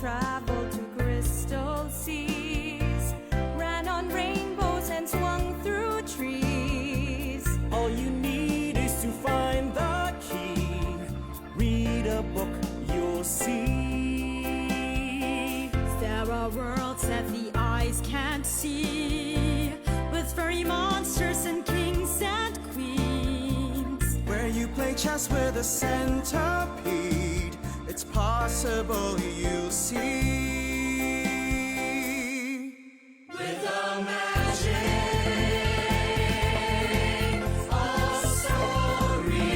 traveled to crystal seas, ran on rainbows and swung through trees. All you need is to find the key. Read a book, you'll see. There are worlds that the eyes can't see, with furry monsters and kings and queens. Where you play chess with a centipede, it's possible you'll see. With the magic of stories,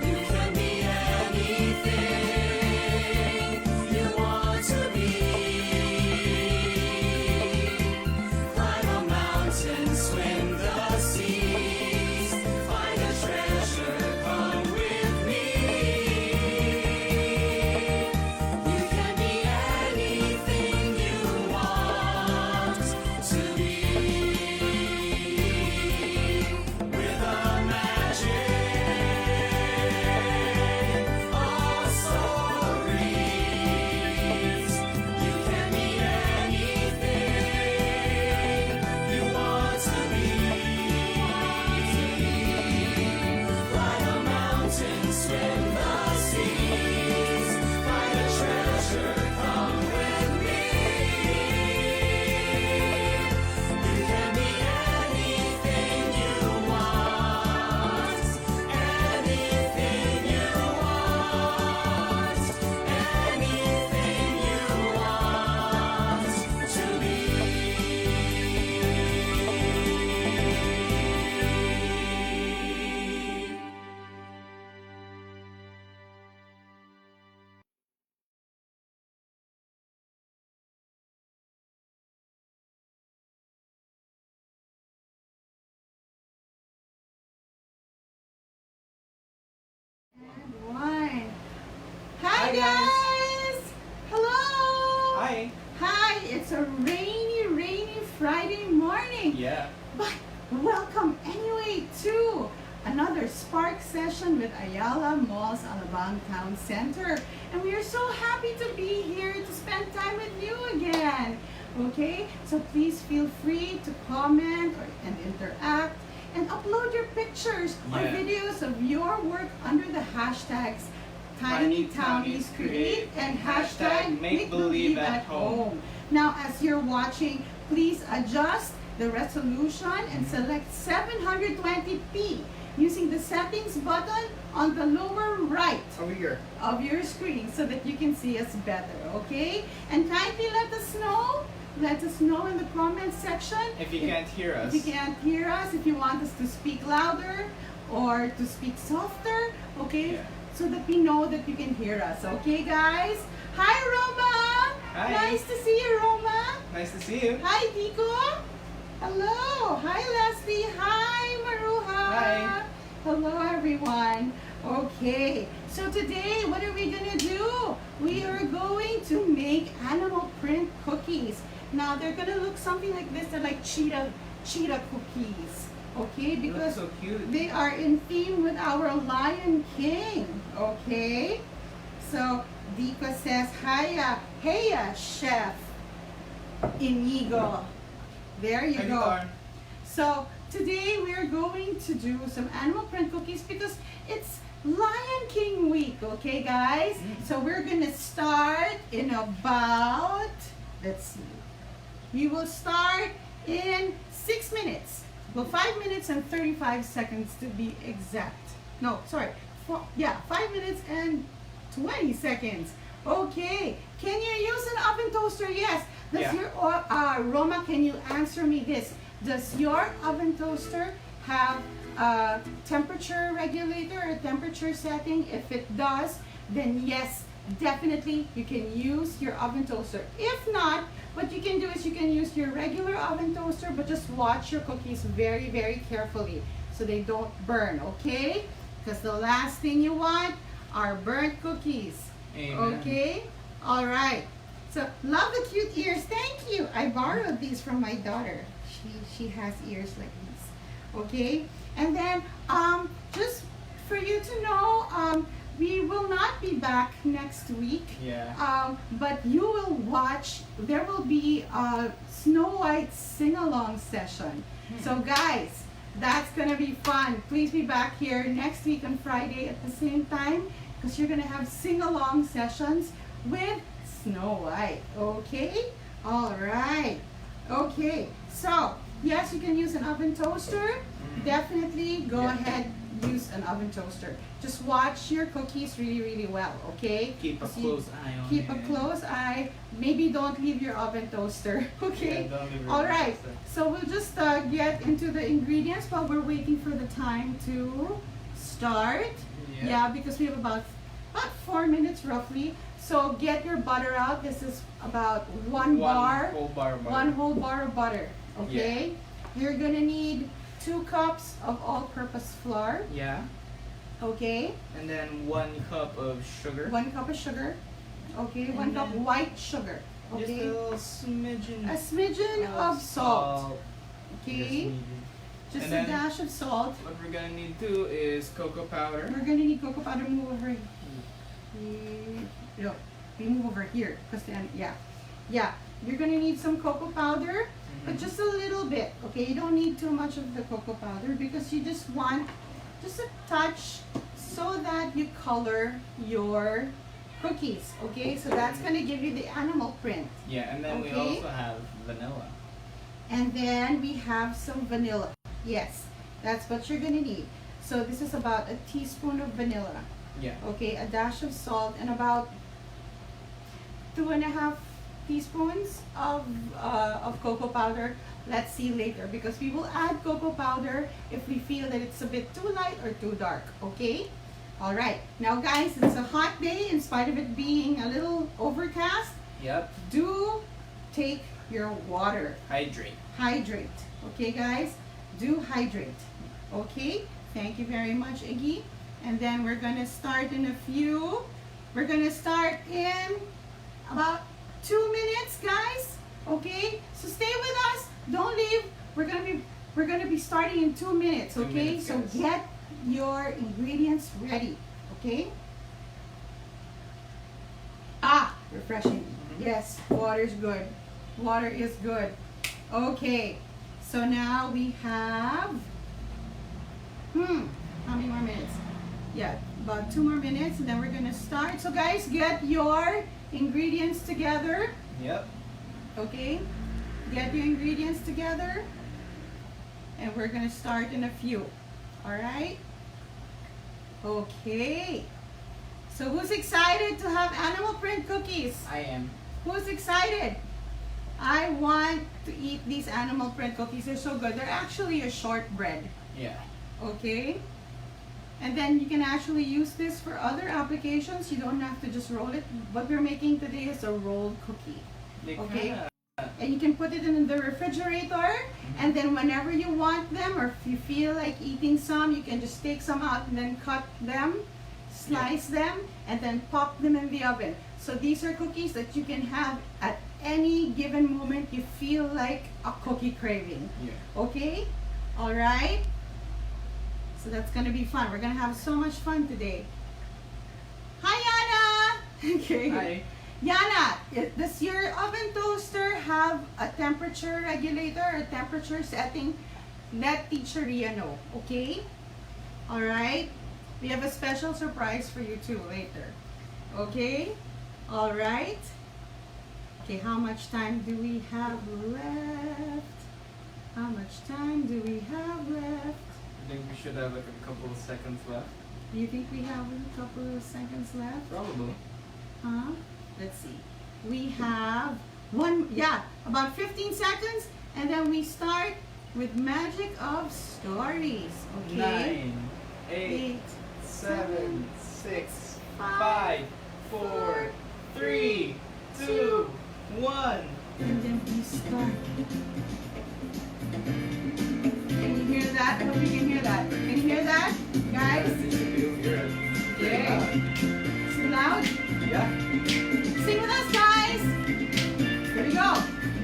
you can be anything you want to be. Climb a mountain, swim the seas, find a treasure, come with me. You can be anything you want to be. With the magic of stories, you can be anything you want to be. Climb a mountain, swim the seas, find a treasure, come with me. You can be anything you want, anything you want, anything you want to be. One. Hi guys! Hello! Hi. Hi, it's a rainy Friday morning. Yeah. But welcome anyway to another Spark session with Ayala Malls Alabang Town Center. And we are so happy to be here to spend time with you again. Okay? So please feel free to comment and interact and upload your pictures or Yeah. videos of your work under the hashtags Tiny Townies Create and hashtag Make Believe at Home. Now, as you're watching, please adjust the resolution and select 720p using the settings button on the lower right Over here. of your screen so that you can see us better, okay? And kindly let us know in the comment section If you can't hear us. if you can't hear us, if you want us to speak louder or to speak softer, okay? Yeah. So that we know that you can hear us, okay guys? Hi Roma! Hi. Nice to see you, Roma! Nice to see you. Hi Dico! Hello! Hi Leslie! Hi Maruha! Hi. Hello everyone! Okay, so today what are we gonna do? We are going to make animal print cookies. Now they're gonna look something like this. They're like cheetah cookies. Okay, They look because so cute. they are in theme with our Lion King. Okay, so Dico says, "Hiya, heya, Chef Inigo." There you Hi, go. Vicar. So today we are going to do some animal print cookies because it's Lion King week, okay guys? So we're gonna start in about, let's see, we will start in 6 minutes. Well, 5 minutes and 35 seconds to be exact. No, sorry, 5 minutes and 20 seconds. Okay, can you use an oven toaster? Yes. Does Yeah. your, Roma, can you answer me this? Does your oven toaster have a temperature regulator or temperature setting? If it does, then yes, definitely you can use your oven toaster. If not, what you can do is you can use your regular oven toaster, but just watch your cookies very, very carefully so they don't burn, okay? Because the last thing you want are burnt cookies. Amen. Okay? All right. So, love the cute ears. Thank you. I borrowed these from my daughter. She has ears like these. Okay? And then, just for you to know, we will not be back next week. Yeah. But you will watch. There will be a Snow White sing-along session. So guys, that's gonna be fun. Please be back here next week on Friday at the same time, because you're gonna have sing-along sessions with Snow White. Okay? All right. Okay. So yes, you can use an oven toaster. Definitely go ahead, use an oven toaster. Just watch your cookies really well, okay? Keep a close eye on Keep it. a close eye. Maybe don't leave your oven toaster, okay? Yeah, don't leave your All oven right. toaster. So we'll just get into the ingredients while we're waiting for the time to start. Yeah, because we have about 4 minutes roughly. So get your butter out. This is about one whole bar of butter. one whole bar of butter, okay? You're gonna need 2 cups of all-purpose flour, Yeah. okay? And then 1 cup of sugar. 1 cup of sugar, okay? And 1 cup then white sugar, Just a okay? little smidgen. A smidgen of salt, Just okay? needed. Just And a then- dash of salt. What we're gonna need too is cocoa powder. We're gonna need cocoa powder. Move over here. No, we move over here, because then, yeah. You're gonna need some cocoa powder. But just a little bit, okay? You don't need too much of the cocoa powder, because you just want just a touch so that you color your cookies, okay? So that's gonna give you the animal print. Yeah, and then we Okay. also have vanilla. And then we have some vanilla. Yes, that's what you're gonna need. So this is about a teaspoon of vanilla, Yeah. okay? A dash of salt and about 2.5 teaspoons of cocoa powder. Let's see later, because we will add cocoa powder if we feel that it's a bit too light or too dark, okay? All right, now guys, it's a hot day in spite of it being a little overcast. Yep. Do take your water. Hydrate. Hydrate, okay guys? Do hydrate, okay? Thank you very much, Iggy. And then we're gonna start in a few. We're gonna start in about 2 minutes, guys. Okay, so stay with us. Don't leave. We're gonna be starting in 2 minutes. 2 Okay, minutes, so guys. get your ingredients ready. Okay. Refreshing. Yes, water's good. Water is good. Okay, so now we have. How many more minutes? Yeah, about 2 more minutes, and then we're gonna start. So guys, get your ingredients together. Yep. Okay, get your ingredients together, and we're gonna start in a few. All right. Okay. So who's excited to have animal print cookies? I am. Who's excited? I want to eat these animal print cookies. They're so good. They're actually a shortbread. Yeah. Okay. And then you can actually use this for other applications. You don't have to just roll it. What we're making today is a rolled cookie. They Okay. kinda- And you can put it in the refrigerator, and then whenever you want them, or if you feel like eating some, you can just take some out and then cut them, slice them, and then pop them in the oven. So these are cookies that you can have at any given moment you feel like a cookie craving. Yeah. Okay? All right? So that's going to be fun. We're going to have so much fun today. Hi, Yana! Okay. Hi. Yana, does your oven toaster have a temperature regulator or temperature setting? Let Teacher Ria know, okay? All right? We have a special surprise for you too later. Okay? All right? Okay, how much time do we have left? How much time do we have left? I think we should have like a couple of seconds left. Do you think we have a couple of seconds left? Probably. Huh? Let's see. We have about 15 seconds, and then we start with Magic of Stories. Okay? 9, 8, 7, 6, 5, 5, 4, 3, 2, 1. And then we start. Can you hear that? I hope you can hear that. Can you hear that, guys? Yeah. Is it loud? Yeah. Sing with us, guys. Here we go.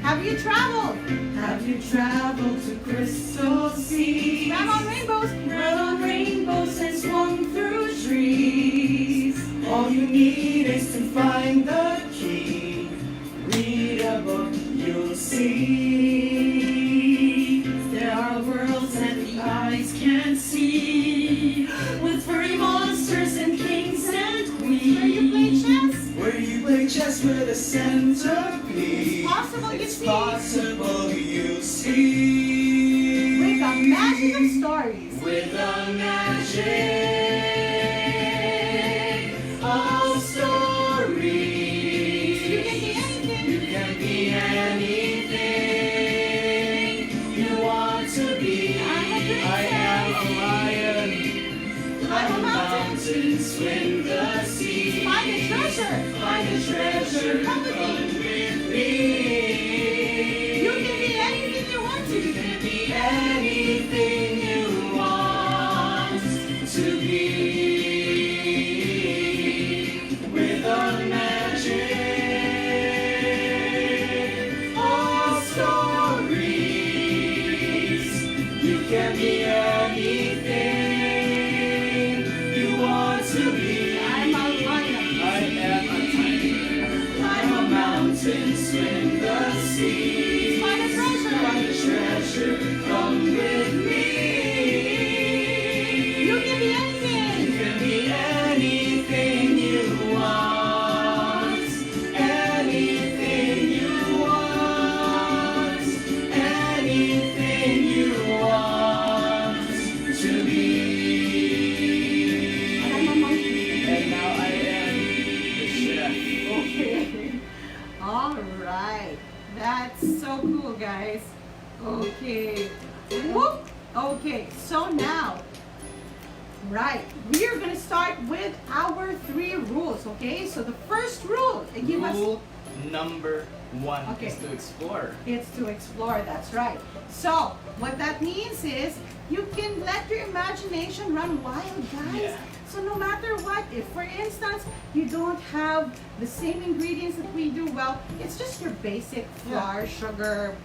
Have you traveled? Have you traveled to crystal seas? Ran on rainbows. Run on rainbows and swung through trees. need is to find the key. Read a book, you'll see. There are worlds that the eyes can't see, with furry monsters and kings and queens. Where you play chess? Where you play chess with a centipede. Possible you It's see. possible you see. With the magic of stories. With the magic of stories. You can be anything. You can be anything you want to be. I am a lion. I'm a mountain. Swim the sea. Find a treasure. Find a treasure. Come with me. You can be anything you want to. You can be anything you want to be. With the magic of stories, you can be anything you want to be. I'm a lion. I am a tiger. I'm a mountain. Swim the sea. Find a treasure. Find a treasure. Come with me. You can be You anything. can be anything you want. Anything you want. Anything you want to be. I'm a monkey. And now I am the chef. Okay. All right. That's so cool, guys. Okay. Whoop. Okay. So now, right, we are going to start with our 3 rules. Okay. So the first rule, give us. Rule number 1 Okay. is to explore. It's to explore, that's right. So, what that means is you can let your imagination run wild, guys. Yeah. So no matter what, if for instance you don't have the same ingredients that we do, well, it's just your basic flour, sugar,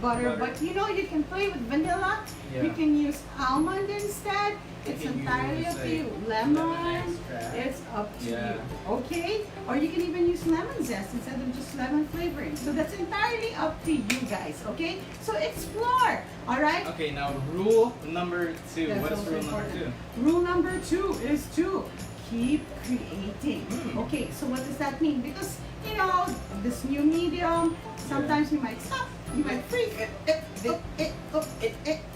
butter, but you know, you can play with vanilla. You Yeah. can use almond instead. It's can entirely use, up to like, you. Lemon, extract. it's up to Yeah. you. Okay? Or you can even use lemon zest instead of just lemon flavoring. So that's entirely up to you guys. Okay? So explore. Alright? Okay, now rule number 2. That's What is also rule number important. 2? Rule number 2 is to keep creating. Mm. Okay, so what does that mean? Because, you know, this new medium, sometimes you might stop, you might freeze, you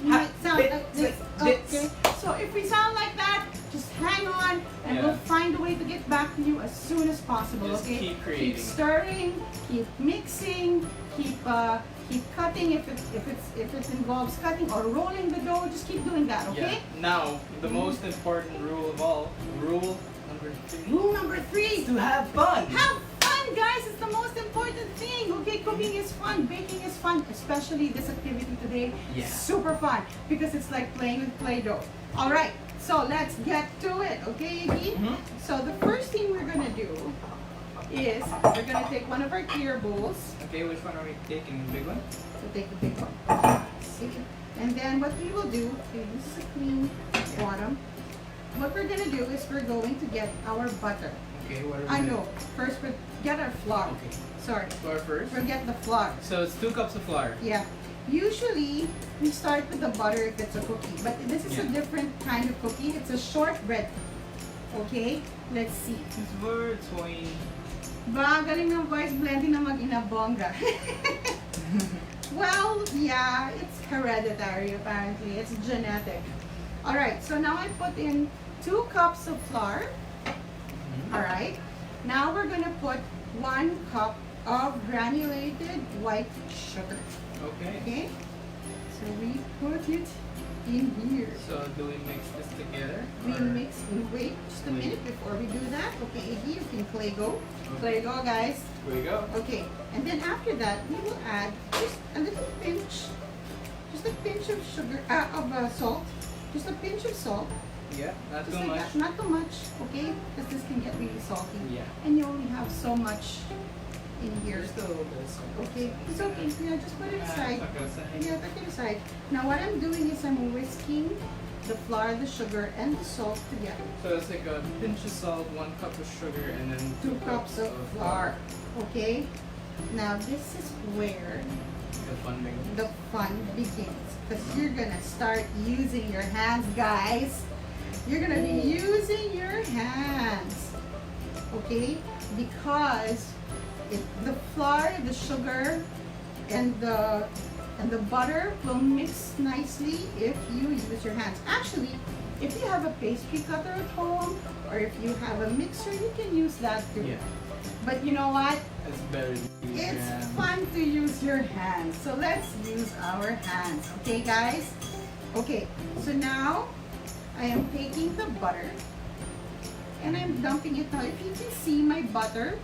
might sound like this. Okay, so if we sound like that, just hang on and we'll Yeah. find a way to get back to you as soon as possible. Just Okay, keep creating. keep stirring, keep mixing, keep cutting if it involves cutting or rolling the dough. Just keep doing that. Okay. Yeah. Now, the most important rule of all, rule number 3. Rule number 3. To have fun. Have fun, guys. It's the most important thing. Okay, cooking is fun, baking is fun, especially this activity today. Yeah. Super fun because it's like playing with Play-Doh. All right, so let's get to it. Okay, Iggy? Mhm. So the first thing we're gonna do is we're gonna take one of our clear bowls. Okay, which one are we taking? The big one? So take the big one. See? And then what we will do, okay, this is a clean bottom. What we're gonna do is we're going to get our butter. Okay, what are we I doing? know. First, we get our flour. Okay. Sorry. Flour first. Forget the flour. So it's 2 cups of flour. Yeah. Usually, we start with the butter if it's a cookie. But this is a Yeah. different kind of cookie. It's a shortbread cookie. Okay? Let's see. It's very toy. Ba, galing ng voice blending na mag-inabongga. Well, yeah, it's hereditary apparently. It's genetic. Alright, so now I put in 2 cups of flour. Alright. Now we're gonna put 1 cup of granulated white sugar. Okay. Okay? So we put it in here. So do we mix this together? We or- mix, wait just a Wait. minute before we do that. Okay, Iggy, you can play go. Okay. Play go, guys. Here we go. Okay, and then after that, we will add just a little pinch, just a pinch of sugar, salt, just a pinch of salt. Yeah, not Just too like much. that, not too much, okay? Because this can get really salty. Yeah. And you only have so much in here. Just a little bit. of salt. Okay, it's okay. Yeah, just put it aside. Okay, aside. Yeah, put it aside. Now what I'm doing is I'm whisking the flour, the sugar, and the salt together. So it's like a pinch of salt, 1 cup of sugar, and then 2 cups of flour. Okay? Now this is where The fun begins. the fun begins. Because you're gonna start using your hands, guys. You're gonna be using your hands. Okay? Because the flour, the sugar, and the butter will mix nicely if you use your hands. Actually, if you have a pastry cutter at home or if you have a mixer, you can use that too. Yeah. But you know what? It's better to use your It's hands. fun to use your hands. So let's use our hands. Okay, guys? Okay, so now I am taking the butter and I'm dumping it now. If you can see my butter,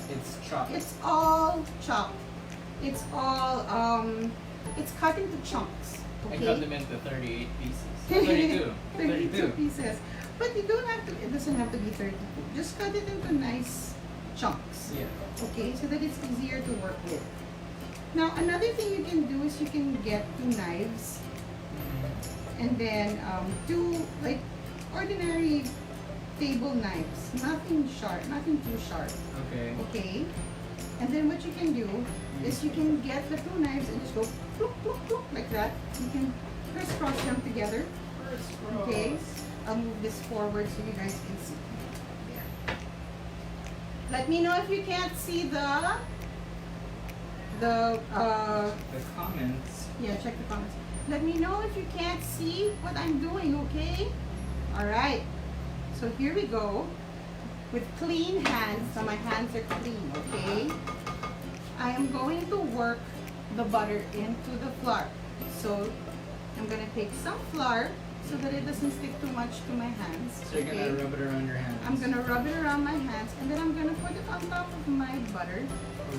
It's chopped. it's all chopped. It's all, it's cut into chunks. I Okay? cut them into 38 pieces. 32. 32 pieces. But you don't have to, it doesn't have to be 32. Just cut it into nice chunks. Yeah. Okay, so that it's easier to work with. Now, another thing you can do is you can get 2 knives and then 2 like ordinary table knives. Nothing sharp, nothing too sharp. Okay. Okay? And then what you can do is you can get the 2 knives and just go pluk, pluk, pluk, like that. You can crisscross them together. Okay? I'll move this forward so you guys can see. There. Let me know if you can't see the The comments. yeah, check the comments. Let me know if you can't see what I'm doing, okay? Alright. So here we go. With clean hands. So my hands are clean, okay? I am going to work the butter into the flour. So I'm gonna take some flour so that it doesn't stick too much to my hands. So you're gonna rub it around your hands. I'm gonna rub it around my hands and then I'm gonna put it on top of my butter.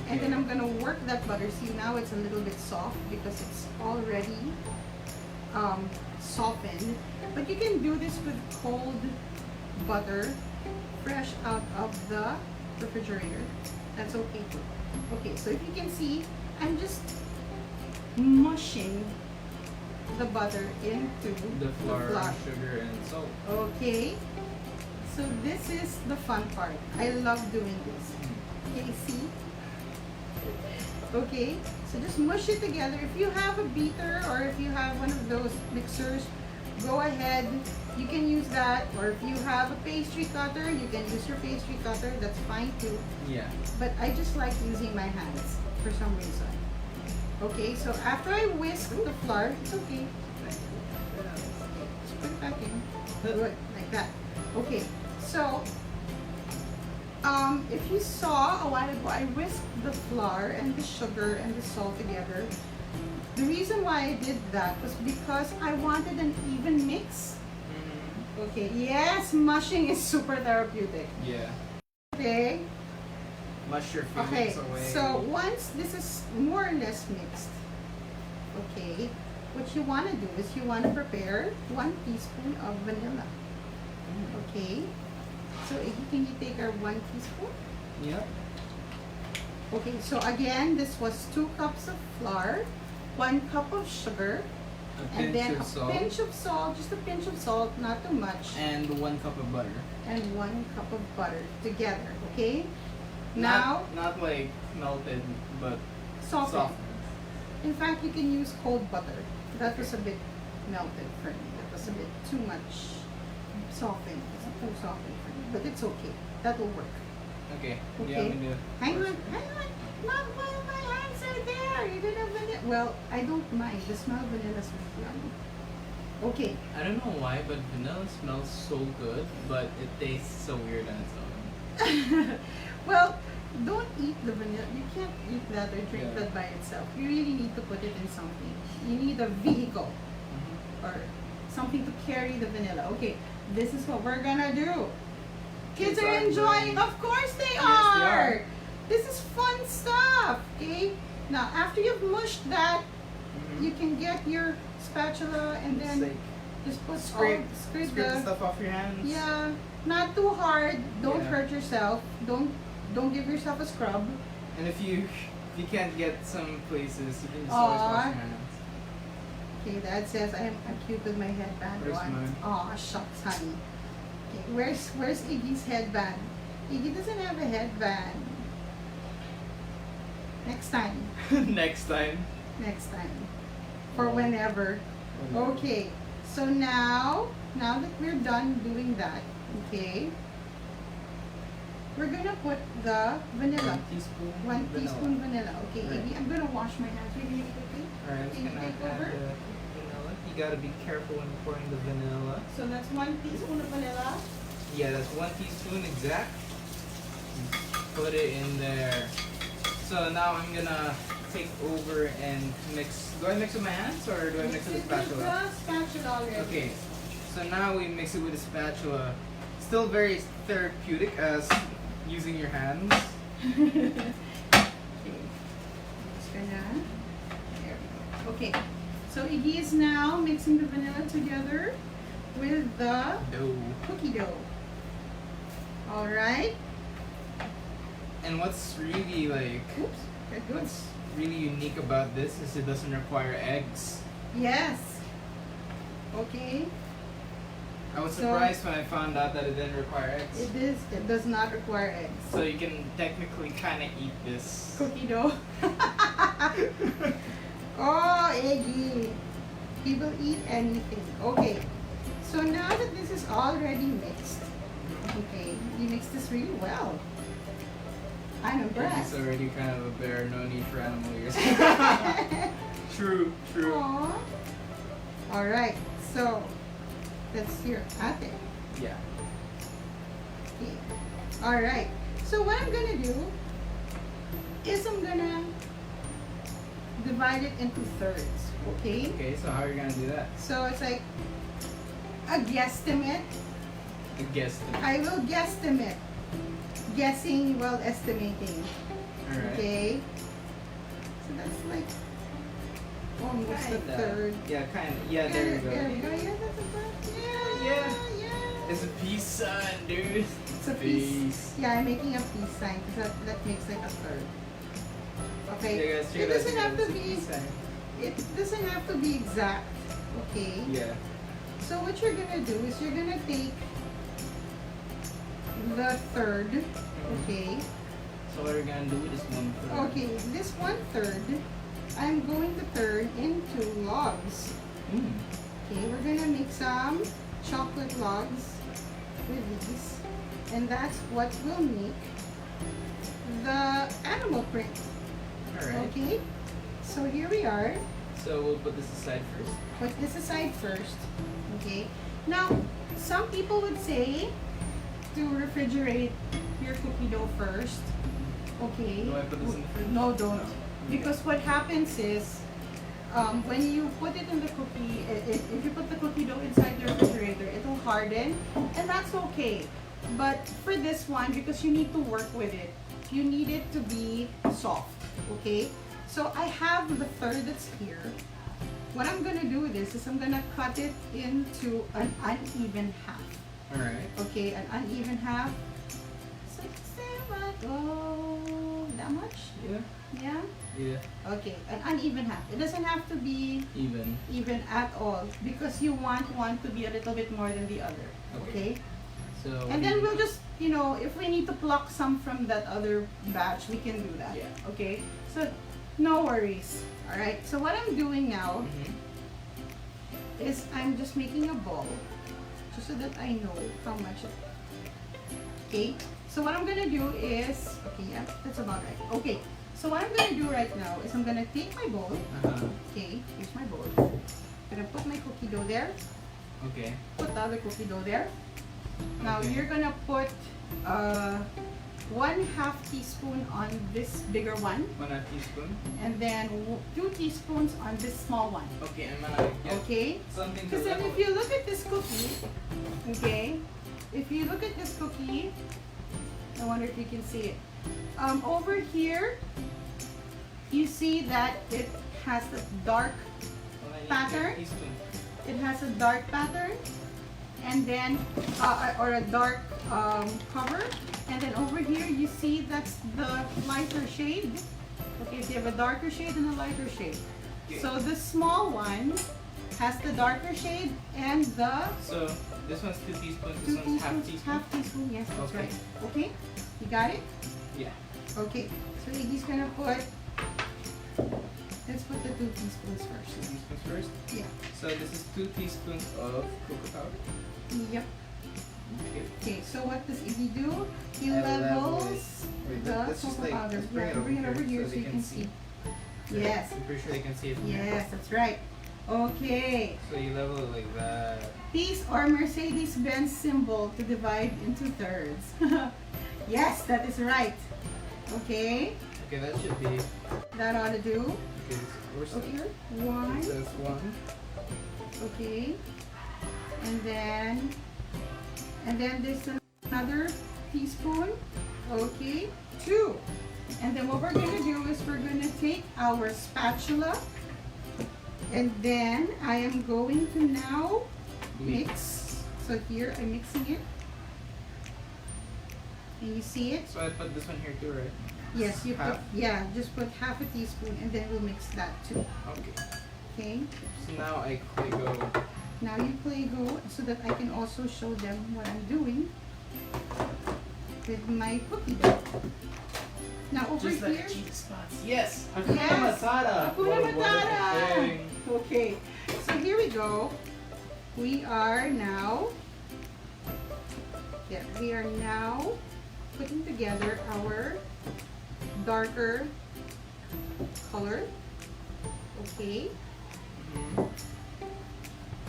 And then I'm gonna work that butter. See, now it's a little bit soft because it's already softened. But you can do this with cold butter, fresh out of the refrigerator. That's okay too. Okay, so if you can see, I'm just mushing the butter into the flour, sugar, and salt. Okay, so this is the fun part. I love doing this. Okay, see? Okay, so just mush it together. If you have a beater or if you have one of those mixers, go ahead. You can use that. Or if you have a pastry cutter, you can use your pastry cutter. That's fine too. Yeah. But I just like using my hands for some reason. Okay, so after I whisk the flour, it's okay. Just put it back in. Good, like that. Okay, so if you saw a while ago, I whisked the flour and the sugar and the salt together. The reason why I did that was because I wanted an even mix. Okay, yes, mushing is super therapeutic. Yeah. Okay. Mush your Okay, feelings away. so once this is more or less mixed, okay, what you want to do is you want to prepare 1 teaspoon of vanilla. Okay, so Iggy, can you take our 1 teaspoon? Yep. Okay, so again, this was 2 cups of flour, 1 cup of sugar, A and pinch then of a salt. pinch of salt, just a pinch of salt, not too much, And 1 cup of butter. and 1 cup of butter together, okay? Now, Not like melted, but soften. soft. In fact, you can use cold butter. That was a bit melted for me. That was a bit too much softened. It's too softened for me, but it's okay. That will work. Okay. Okay. Yeah, I'm gonna Hang on, hang on. Not while my hands are there. You don't have vanilla. Well, I don't mind. The smell of vanilla is really yummy. Okay. I don't know why, but vanilla smells so good, but it tastes so weird on its own. Well, don't eat the vanilla. You can't eat that or drink Yeah. that by itself. You really need to put it in something. You need a vehicle or something to carry the vanilla. Okay, this is what we're gonna do. Kids are enjoying. Of course they Yes, they are. are. This is fun stuff. Okay. Now, after you've mushed that, you can get your spatula and It's then like just put scrape scrape the the stuff off your hands. yeah. Not too hard. Don't Yeah. hurt yourself. Don't give yourself a scrub. And if you can't get some places, you can just always wash Aw. your hands. Okay, Dad says I'm cute with my headband Where's on. mine? Oh, shucks, honey. Okay, where's Iggy's headband? Iggy doesn't have a headband. Next time. Next time. Next time. For Oh. whenever. Okay, so now that we're done doing that, okay, we're gonna put the vanilla. 1 teaspoon. One vanilla. teaspoon vanilla. Okay, Right. Iggy, I'm gonna wash my hands really quickly. Alright, I'm just Can you gonna take add over? the vanilla. You gotta be careful when pouring the vanilla. So that's 1 teaspoon of vanilla. Yeah, that's 1 teaspoon exact. Put it in there. So now I'm gonna take over and mix. Do I mix with my hands or do I mix with a spatula? The spatula already. Okay, so now we mix it with a spatula. Still very therapeutic as using your hands. Okay. Just gonna. There we go. Okay. So Iggy is now mixing the vanilla together with the Dough. cookie dough. All right. And what's really like, Oops. That goes. what's really unique about this is it doesn't require eggs. Yes. Okay. I was So- surprised when I found out that it didn't require eggs. It does not require eggs. So you can technically kind of eat this. Cookie dough. Oh, Iggy. He will eat anything. Okay. So now that this is already mixed, okay, you mix this really well. I'm impressed. It's already kind of a bear, no need for animal ears. True, true. Aww. All right. So let's hear at it. Yeah. Okay. All right. So what I'm gonna do is I'm gonna divide it into thirds. Okay. Okay, so how are you gonna do that? So it's like a guesstimate. I guess. I will guesstimate. Guessing while estimating. Alright. Okay. So that's like almost a Kinda. third. Yeah, kind of. Yeah, there you go. There we go. Yeah, that's a third. Yeah. Yeah. Yeah. It's a peace sign, dude. It's a piece. Yeah, I'm making a peace sign because that makes like a third. Okay. Yeah, guys, check It out doesn't have it's to a be. peace sign. It doesn't have to be exact. Okay. Yeah. So what you're gonna do is you're gonna take the third. Okay. So what are you gonna do with this 1/3? Okay. This 1/3, I'm going to turn into logs. Mm. Okay. We're gonna make some chocolate logs with these, and that's what will make the animal print. Alright. Okay. So here we are. So we'll put this aside first. Put this aside first. Okay. Now, some people would say to refrigerate your cookie dough first. Okay. Do I put this in the fridge? No, don't. No. Because what happens is, when you put it in the cookie, if you put the cookie dough inside the refrigerator, it will harden, and that's okay. But for this one, because you need to work with it, you need it to be soft. Okay. So I have the third that's here. What I'm gonna do with this is I'm gonna cut it into an uneven half. Alright. Okay, an uneven half. 6, 7, oh, that much? Yeah. Yeah? Yeah. Okay, an uneven half. It doesn't have to be Even. even at all because you want one to be a little bit more than the other. Okay? So. And then we'll just, if we need to pluck some from that other batch, we can do that. Yeah. Okay? So, no worries. Alright, so what I'm doing now Mhm. is I'm just making a ball just so that I know how much okay, so what I'm gonna do is okay, yeah, that's about right. Okay, so what I'm gonna do right now is I'm gonna take my bowl. Uh-huh. Okay, here's my bowl. I'm gonna put my cookie dough there, Okay. put the other cookie dough there. Now Okay. you're gonna put 1/2 teaspoon on this bigger one, 1/2 teaspoon. and then 2 teaspoons on this small one. Okay, I'm gonna get Okay? something to Because then level if you look at this cookie, okay, if you look at this cookie, I wonder if you can see it. Over here, you see that it has the dark, Well, I need pattern. 2 teaspoons. it has a dark pattern, and then, or a dark cover, and then over here you see that's the lighter shade. Okay, so you have a darker shade and a lighter shade. Okay. So the small one has the darker shade and the So this one's 2 teaspoons, this 2 one's half teaspoons, teaspoon. half teaspoon, yes, that's Okay. right. Okay, you got it? Yeah. Okay, so Iggy's gonna put, let's put the 2 teaspoons 2 first. teaspoons first. Yeah, So this is 2 teaspoons of cocoa powder. yep. Okay. Okay, so what does Iggy do? He I level levels Wait, the let's just cocoa like powder. let's bring Yeah, it over bring it over here so so they you can see. Right. Yes. I'm pretty sure they can see it from here. Yes, that's right. Okay. So you level it like that. These are Mercedes-Benz symbol to divide into thirds. Yes, that is right. Okay, Okay, that should be. that ought to do. Okay, we're still. Okay, one. That's 1. Okay, and then there's another teaspoon. Okay, 2. And then what we're gonna do is we're gonna take our spatula, and then I am going to now mix. So here I'm mixing it. Can you see it? So I put this one here too, right? Yes, you put, Half? yeah, just put half a teaspoon and then we'll mix that too. Okay. Okay, So now I click go. now you play go so that I can also show them what I'm doing with my cookie dough. Now over Just like here, cheap spots. Yes! Hakuna Yes! Matata! Hakuna What a wonderful Matata! thing. okay, so here we go. We are now putting together our darker color. Okay.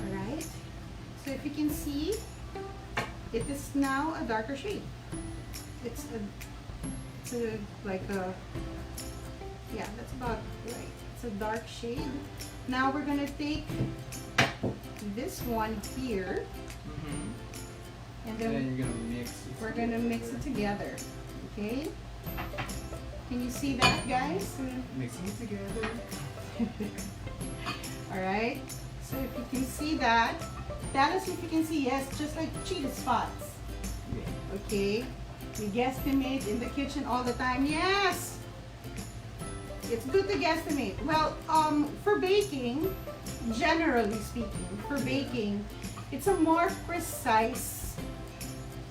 Alright. So if you can see, it is now a darker shade. It's like a, yeah, that's about right. It's a dark shade. Now we're gonna take this one here, and And then then you're gonna mix it. we're gonna mix it together. Okay? Can you see that, guys? Mixing it together. Alright? So if you can see that, that is if you can see, yes, just like cheetah spots. Yeah. Okay? We guesstimate in the kitchen all the time. Yes! It's good to guesstimate. Well, for baking, generally speaking, for baking, it's a more precise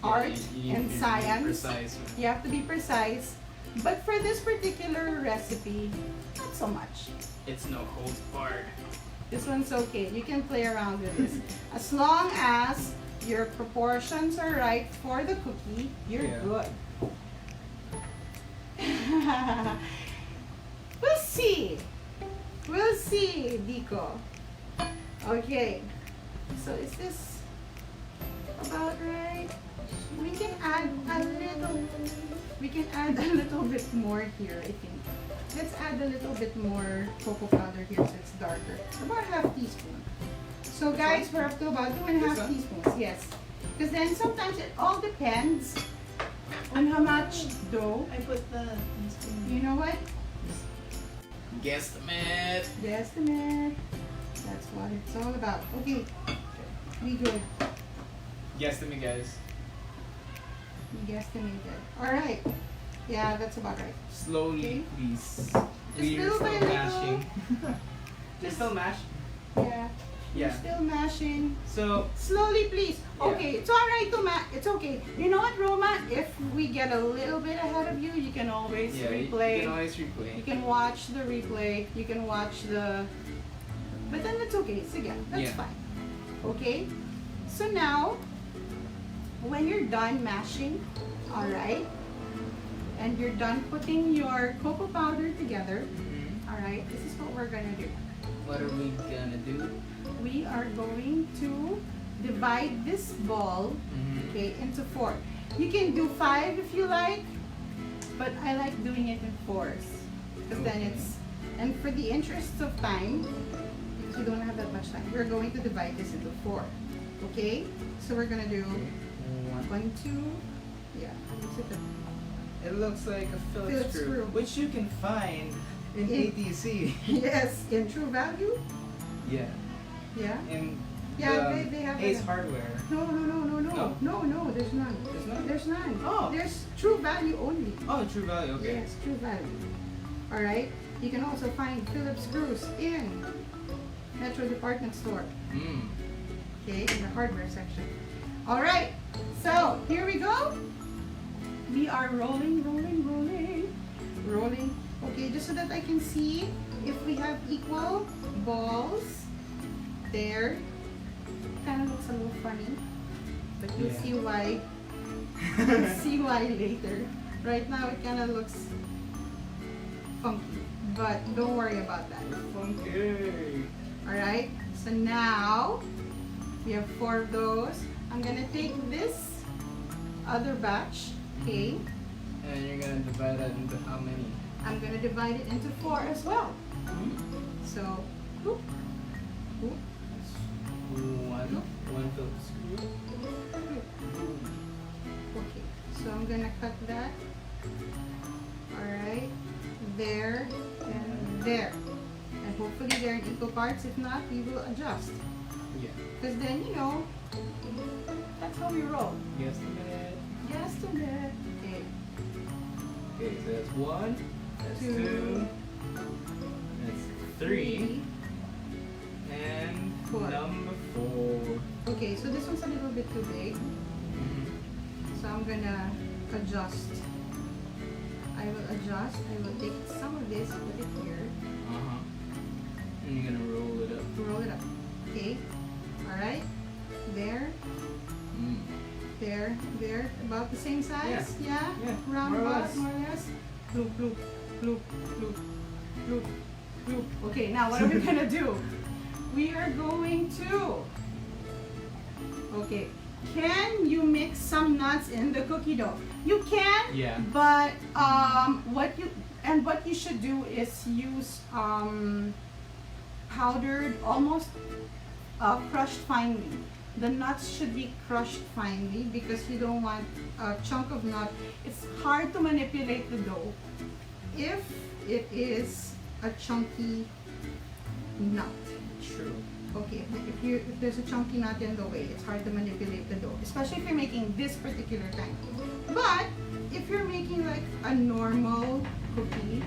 art you and have to be science. precise. You have to be precise. But for this particular recipe, not so much. It's no holds barred. This one's okay. You can play around with this. As long as your proportions are right for the cookie, you're Yeah. good. We'll see. We'll see, Dico. Okay. So is this about right? We can add a little bit more here, I think. Let's add a little bit more cocoa powder here so it's darker. About half teaspoon. So guys, we're up to about 2.5 one? teaspoons, yes. Because then sometimes it all depends on how much dough. I put the teaspoon. You know what? Guesstimate. Guesstimate. That's what it's all about. Okay, we good. Guesstimate, guys. We guesstimated. Alright. Yeah, that's about right. Slowly, Okay. please. Just little by still little. mashing. You're still mashing? Yeah. We're Yeah. still mashing. So, Slowly, please. Yeah. Okay, it's alright to mash. It's okay. You know what, Roma? If we get a little bit ahead of you, you can always yeah, replay. you can always replay. You can watch the replay. You can watch the. But then that's okay. So yeah, that's Yeah. fine. Okay. So now, when you're done mashing, all right, and you're done putting your cocoa powder together, Mhm. all right, this is what we're gonna do. What are we gonna do? We are going to divide this ball, Mhm. okay, into 4. You can do 5 if you like, but I like doing it in 4s because then Okay. it's, and for the interest of time, because we don't have that much time, we're going to divide this into 4. Okay, so we're gonna do One. 1, 2, yeah. It looks like a Phillips Phillips screw, screw. which you can find in In- ATC. Yes, in True Value. Yeah. Yeah. In Yeah, the they have Ace it. Hardware. No, there's none. There's none? There's none. Oh. There's True Value only. Oh, True Value. Okay. Yes, True Value. Alright. You can also find Phillips screws in Metro department store. Mm. Okay, in the hardware section. All right, so here we go. We are rolling, rolling, rolling, rolling. Okay, just so that I can see if we have equal balls. There. Kind of looks a little funny, but you'll Yeah. see why. You'll see why later. Right now it kind of looks funky, but don't worry about that. Funky. All right. So now we have 4 of those. I'm gonna take this other batch. Okay. And you're gonna divide that into how many? I'm gonna divide it into 4 as well. Mm. So, whoop, whoop, One Phillips screw. whoop. Okay. So I'm gonna cut that. All right. There and there. And hopefully they're in equal parts. If not, we will adjust. Yeah. Because then, you know, that's how we roll. Yes, a minute. Just a bit. Okay. Okay, so that's 1, that's 2, 2, that's 3, and 4. number 4. Okay, so this one's a little bit too big. Mhm. So I'm gonna adjust. I will adjust. I will take some of this, put it here, Uh-huh. And you're gonna roll it up. roll it up. Okay. All right. There, Mm. there, there. About the same size. Yeah. Yeah, Round more or about, less. more or less. Bloop, bloop, bloop, bloop, bloop, bloop. Okay. Now what are we gonna do? We are going to. Okay. Can you mix some nuts in the cookie dough? You can. Yeah. But what you should do is use powdered, almost crushed finely. The nuts should be crushed finely because you don't want a chunk of nut. It's hard to manipulate the dough if it is a chunky nut. True. Okay, if there's a chunky nut in the way, it's hard to manipulate the dough, especially if you're making this particular kind. But if you're making like a normal cookie,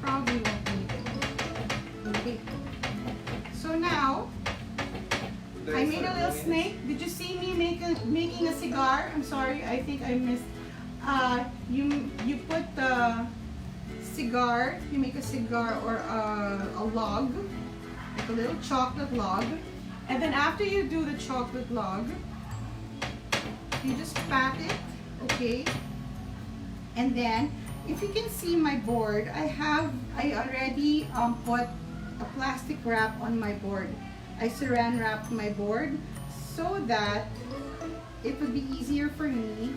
probably won't need it. Okay. So now I made a little snake. Did you see me making a cigar? I'm sorry, I think I missed. You put the cigar. You make a cigar or a log. Like a little chocolate log, and then after you do the chocolate log, you just pat it, okay? And then, if you can see my board, I already put a plastic wrap on my board. I saran wrapped my board so that it would be easier for me.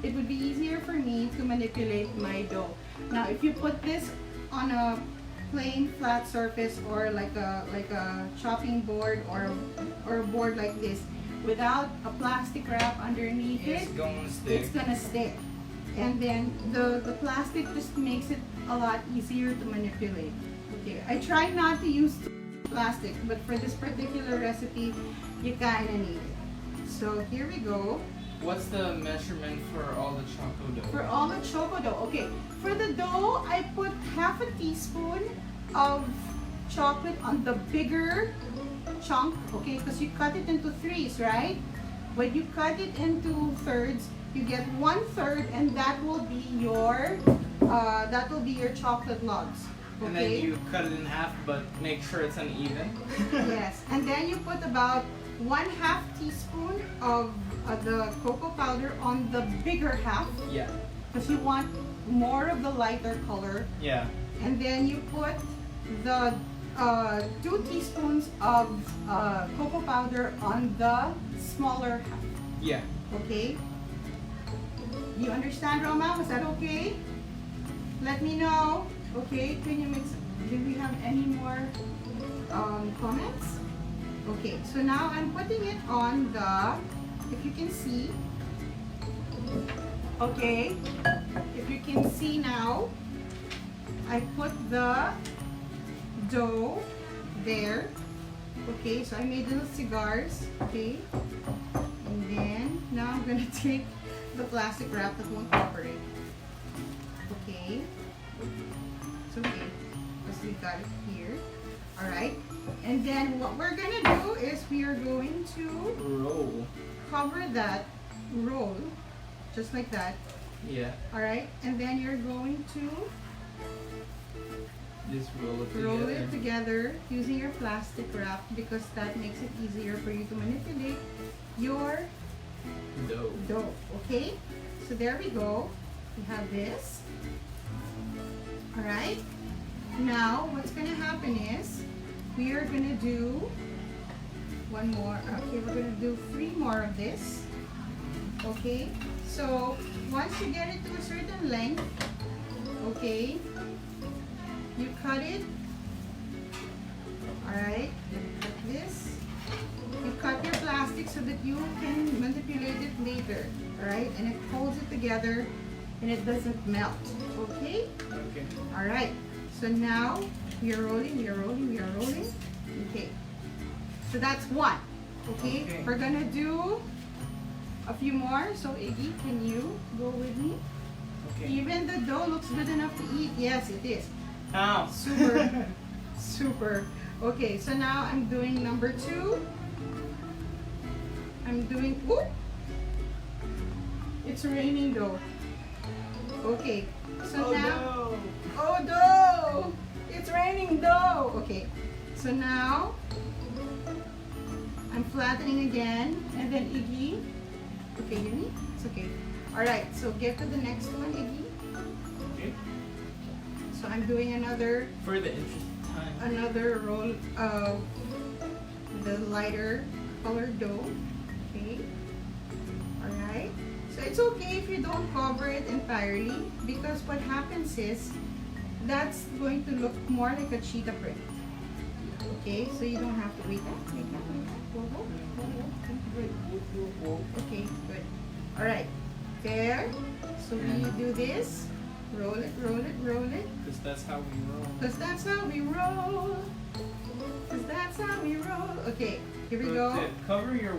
It would be easier for me to manipulate my dough. Now, if you put this on a plain flat surface or like a chopping board or a board like this without a plastic wrap underneath It's it, gonna stick. it's gonna stick. And then the plastic just makes it a lot easier to manipulate. Okay, I try not to use plastic, but for this particular recipe, you kinda need it. So here we go. What's the measurement for all the choco dough? For all the choco dough, okay. For the dough, I put half a teaspoon of chocolate on the bigger chunk, okay? Because you cut it into 3s, right? When you cut it into thirds, you get 1/3, and that will be your chocolate logs. Okay? And then you cut it in half, but make sure it's uneven. Yes, and then you put about 1/2 teaspoon of the cocoa powder on the bigger half, Yeah. because you want more of the lighter color. Yeah. And then you put the 2 teaspoons of cocoa powder on the smaller half. Yeah. Okay? You understand, Roma? Was that okay? Let me know. Okay, can you mix? Do we have any more comments? Okay, so now I'm putting it on the, if you can see, okay, if you can see now, I put the dough there. Okay, so I made little cigars, okay, and then now I'm gonna take the plastic wrap that won't operate. Okay, It's okay. Because we got it here. Alright. And then what we're gonna do is we are going to Roll. cover that roll. Just like that. Yeah. Alright. And then you're going to Just roll it together. roll it together using your plastic wrap because that makes it easier for you to manipulate your dough. Okay? So there we go. We have this. Alright? Now, what's going to happen is we are going to do one more. Okay, we're going to do 3 more of this. Okay? So, once you get it to a certain length, okay, you cut it. Alright? You cut this. You cut your plastic so that you can manipulate it later. Alright? And it holds it together and it doesn't melt. Okay? Okay. Alright. So now we are rolling, we are rolling, we are rolling. Okay. So that's 1. Okay? Okay. We're gonna do a few more. So Iggy, can you go with me? Okay. Even the dough looks good enough to eat. Yes, it is. Ow. Super. Super. Okay, so now I'm doing number 2. I'm doing, oop! It's raining dough. Okay, so now, no. oh dough! It's raining dough! Okay, so now, I'm flattening again, and then Iggy, okay, Yuni, it's okay. Alright, so get to the next one, Iggy. Okay. So I'm doing another For the interest of time. another roll of the lighter colored dough. Okay. Alright. So it's okay if you don't cover it entirely because what happens is that's going to look more like a cheetah print. Okay, so you don't have to wait that. Wait that. Whoa, whoa, whoa, whoa. Good. Okay, good. Alright. There. So when you do this, roll it, roll it, roll it. Because that's how we roll. Because that's how we roll. Because that's how we roll. Okay, here we Pro go. tip, cover your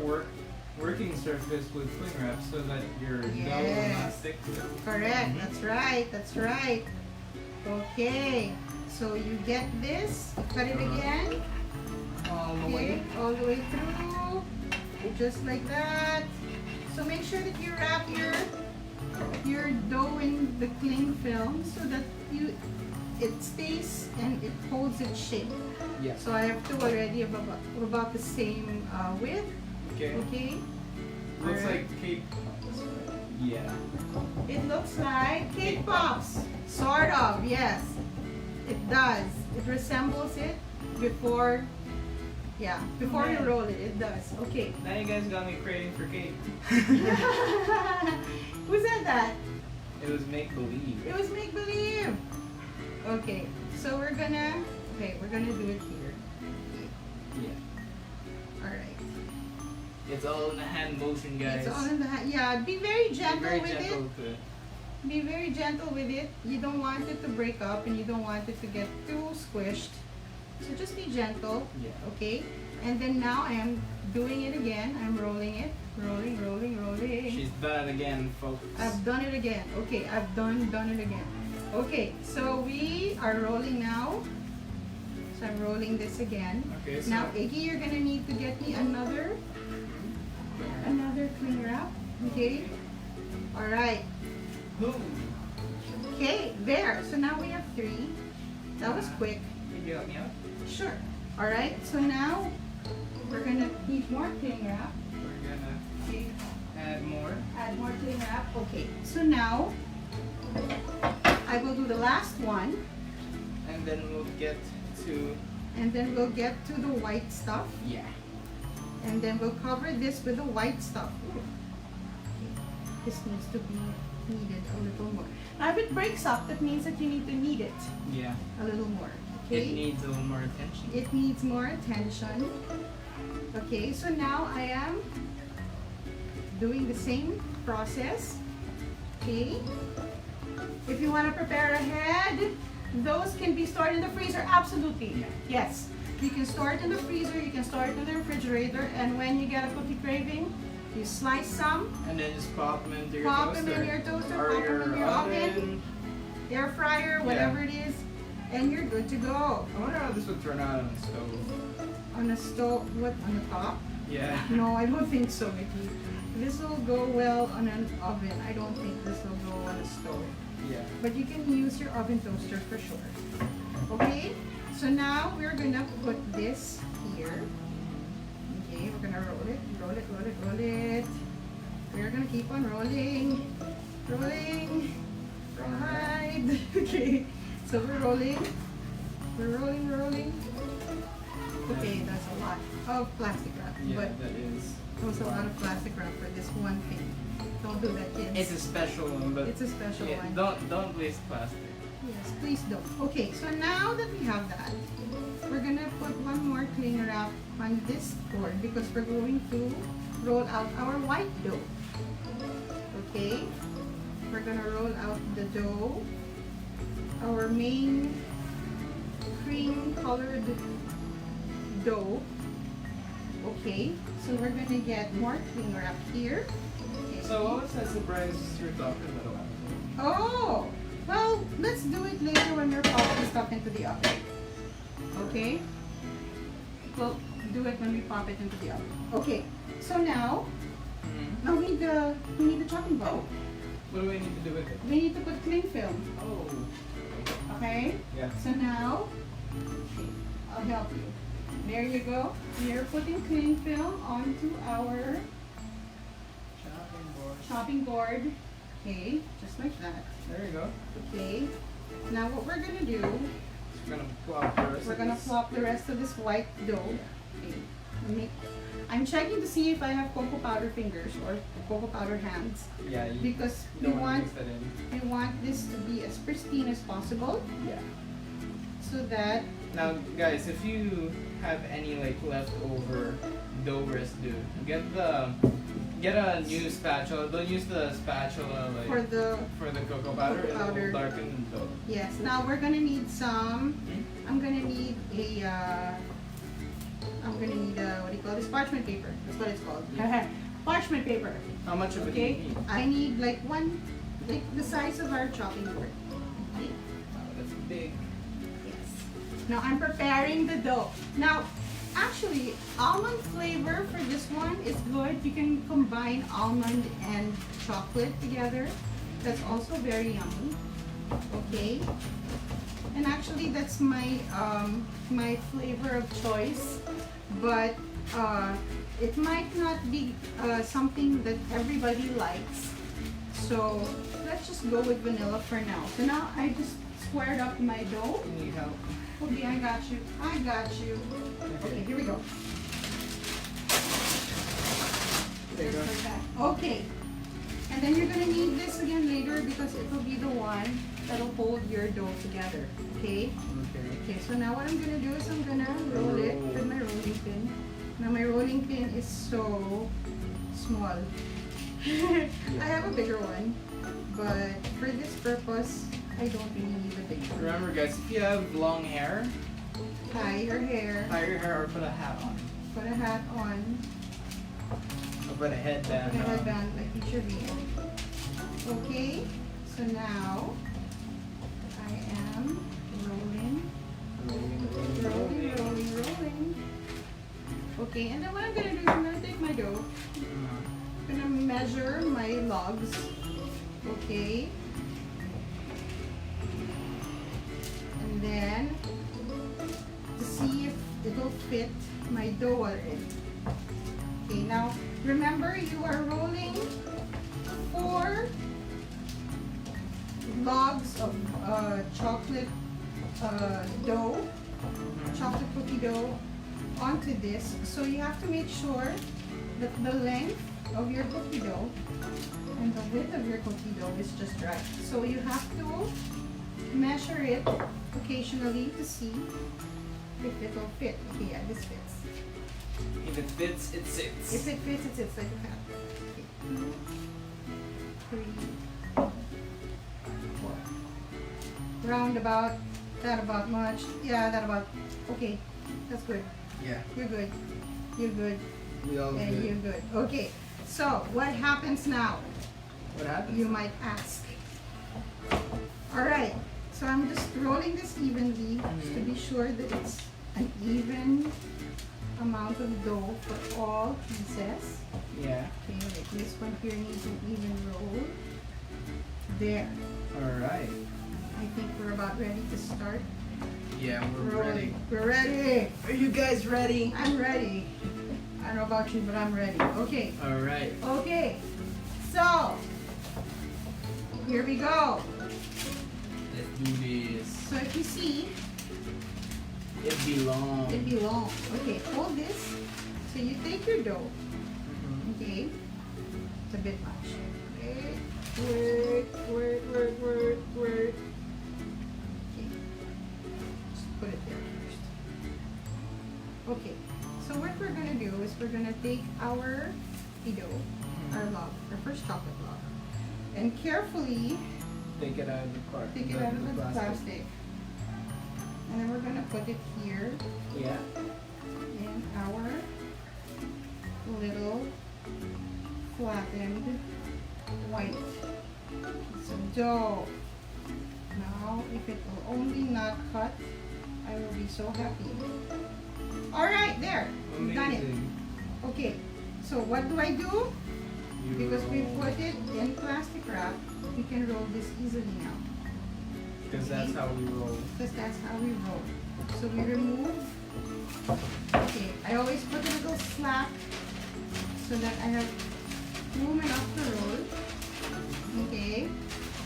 working surface with cling wrap so that your dough will not Yes. stick to it. Correct, that's right, that's right. Okay, so you get this, cut it again. All the Okay, way. all the way through. Just like that. So make sure that you wrap your dough in the cling film so that it stays and it holds its shape. Yeah. So I have 2 already of about the same width. Okay. Okay. Looks Alright. like cake. Yeah. It looks like cake pops. Sort of, yes. It does. It resembles it before, yeah, before you Okay. roll it, it does. Okay. Now you guys got me craving for cake. Who said that? It was make believe. It was make believe. Okay, so we're gonna do it here. Yeah. Alright. It's all in the hand motion, guys. It's all in the hand. Yeah, be very gentle Very with gentle it. with it. Be very gentle with it. You don't want it to break up and you don't want it to get too squished. So just be gentle, Yeah. okay? And then now I am doing it again. I'm rolling it. Rolling, rolling, rolling. She's done it again, folks. I've done it again. Okay, I've done it again. Okay, so we are rolling now. So I'm rolling this again. Okay, so Now, Iggy, you're gonna need to get me another cling wrap. Okay? Alright. boom. Okay, there. So now we have 3. That was quick. Can you help me out? Sure. Alright, so now we're gonna need more cling wrap. We're gonna Okay. add more. Add more cling wrap. Okay, so now I will do the last one And then we'll get to, and then we'll get to the white stuff yeah. and then we'll cover this with the white stuff. Ooh. This needs to be kneaded a little more. Now if it breaks up, that means that you need to knead it Yeah. a little more. It Okay? needs a little more attention. It needs more attention. Okay, so now I am doing the same process. Okay? If you want to prepare ahead, those can be stored in the freezer. Absolutely. Yeah. Yes. You can store it in the freezer, you can store it in the refrigerator, and when you get a cookie craving, you slice some, And then just pop them into your pop toaster. them in your toaster, or pop them in your oven, oven. air fryer, whatever it is. and you're good to go. I wonder how this would turn out on the stove. On a stove, what, on the top? Yeah. No, I don't think so, Mickey. This will go well on an oven. I don't think this will go on a stove. Yeah. But you can use your oven toaster for sure. Okay? So now we're gonna put this here. Okay, we're gonna roll it, roll it, roll it, roll it. We're gonna keep on rolling, rolling, right. Okay, so we're rolling, rolling. Okay, that's a lot of plastic wrap, Yeah, but that is. there was a lot of plastic wrap for this one thing. Don't do that, kids. It's a special one, but It's a special yeah, one. don't waste plastic. Yes, please don't. Okay, so now that we have that, we're gonna put one more cling wrap on this board because we're going to roll out our white dough. Okay, we're gonna roll out the dough, our main cream colored dough. Okay, so we're gonna get more cling wrap here. Okay. So what was that surprise you're talking about? Oh, well, let's do it later when we're popping stuff into the oven. Okay? We'll do it when we pop it into the oven. Okay, so now we need the chopping board. What do we need to do with it? We need to put cling film. Oh. Okay? Yeah. So now, I'll help you. There you go. We are putting cling film onto our Chopping board. chopping board. Okay, just like that. There you go. Okay. Now what we're gonna do, We're gonna plop the rest we're of gonna this. plop the rest of this white dough. Okay. I'm checking to see if I have cocoa powder fingers or cocoa powder hands Yeah, you because we don't want want to mix that in. we want this to be as pristine as possible Yeah. so that Now, guys, if you have any like leftover dough residue, get a new spatula. Don't use the spatula like for the for the cocoa powder. Cocoa powder. It will darken the dough. yes. Now we're gonna need some. I'm gonna need a what do you call this? Parchment paper. That's what it's called. Parchment paper. How much of it do Okay. you need? I need like the size of our chopping board. Okay. Wow, that's big. Yes. Now I'm preparing the dough. Now, actually, almond flavor for this one is good. You can combine almond and chocolate together. That's also very yummy. Okay. And actually, that's my my flavor of choice, but it might not be something that everybody likes. So let's just go with vanilla for now. So now I just squared up my dough. You need help. Okay, I got you. I got you. Okay, here we go. There you go. Just like that. Okay. And then you're gonna need this again later because it will be the one that'll hold your dough together. Okay? Okay. Okay, so now what I'm gonna do is I'm gonna roll it with my rolling pin. Now my rolling pin is so small. I have a bigger one, but for this purpose, I don't really need a big one. Remember, guys, if you have long hair, Tie your hair, tie your hair or put a hat on. put a hat on, Or put a headband put a on. headband like it should be. Okay, so now I am rolling, rolling. Okay, and then what I'm gonna do is I'm gonna take my dough, I'm gonna measure my logs. Okay. And then to see if it'll fit my dough already. Okay, now remember you are rolling 4 logs of chocolate dough, chocolate cookie dough onto this. So you have to make sure that the length of your cookie dough and the width of your cookie dough is just right. So you have to measure it occasionally to see if it will fit. Okay, yeah, this fits. If it fits, it sits. If it fits, it sits like a hat. Okay. 2, 3, 4. Round about, that about much. Yeah, that about. Okay, that's good. Yeah. You're good. You're good. We all And good. you're good. Okay, so what happens now? What happens? You might ask. Alright, So I'm just rolling this evenly to be sure that it's an even amount of dough for all pieces. Yeah. Okay, like this one here needs an even roll. There. Alright. I think we're about ready to start. Yeah, we're ready. We're ready. Are you guys ready? I'm ready. I don't know about you, but I'm ready. Okay. Alright. Okay. So, here we go. Let's do this. So if you see, It belongs. it belongs. Okay, hold this. So you take your dough. Okay. It's a bit much. Wait. Okay. Just put it there first. Okay. So what we're gonna do is we're gonna take our dough, our log, our first chocolate log, and carefully Take it out of the cart. take it out of the plastic. And then we're gonna put it here Yeah. in our little flattened white piece of dough. Now, if it will only not cut, I will be so happy. Alright, there. We've done it. Amazing. Okay, so what do I do? You Because we roll. put it in plastic wrap, we can roll this easily now. Because that's how we roll. Because that's how we roll. So we remove. Okay, I always put a little slack so that I have room enough to roll. Okay,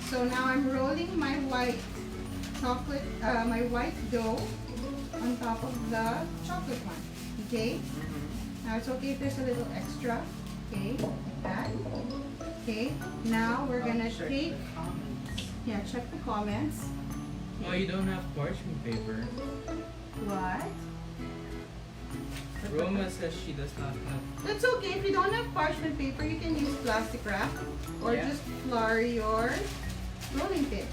so now I'm rolling my white chocolate, my white dough on top of the chocolate one. Okay, now it's okay if there's a little extra. Okay, like that. Okay, now we're gonna Check take, the comments. yeah, check the comments. Oh, you don't have parchment paper. What? Roma says she does not have. That's okay. If you don't have parchment paper, you can use plastic wrap or Yeah. just flour your rolling pin.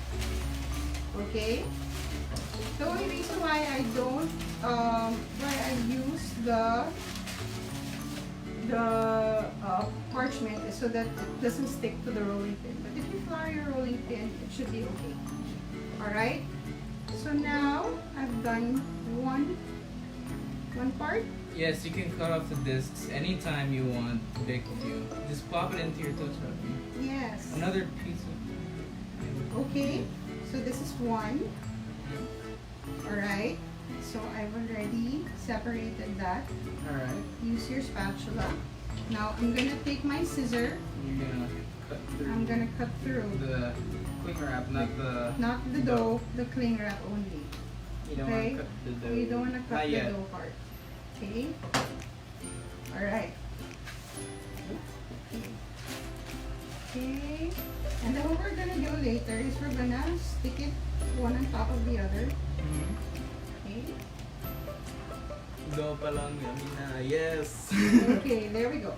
Okay? The only reason why I don't, why I use the parchment is so that it doesn't stick to the rolling pin. But if you flour your rolling pin, it should be okay. Alright? So now, I've done one part. Yes, you can cut off the discs anytime you want to bake a few. Just pop it into your toaster oven. Yes. Another piece of. Okay, so this is one. Alright, so I've already separated that. Alright. Use your spatula. Now I'm gonna take my scissor. You're gonna cut through. I'm gonna cut through. The cling wrap, not the. Not the dough, the cling wrap only. You don't Okay. want to cut the dough. You don't wanna cut Not the yet. dough part. Okay? Alright. Okay. And then what we're gonna do later is we're gonna stick it one on top of the other. Mhm. Okay? Dough pa lang, yummy na. Yes. Okay, there we go.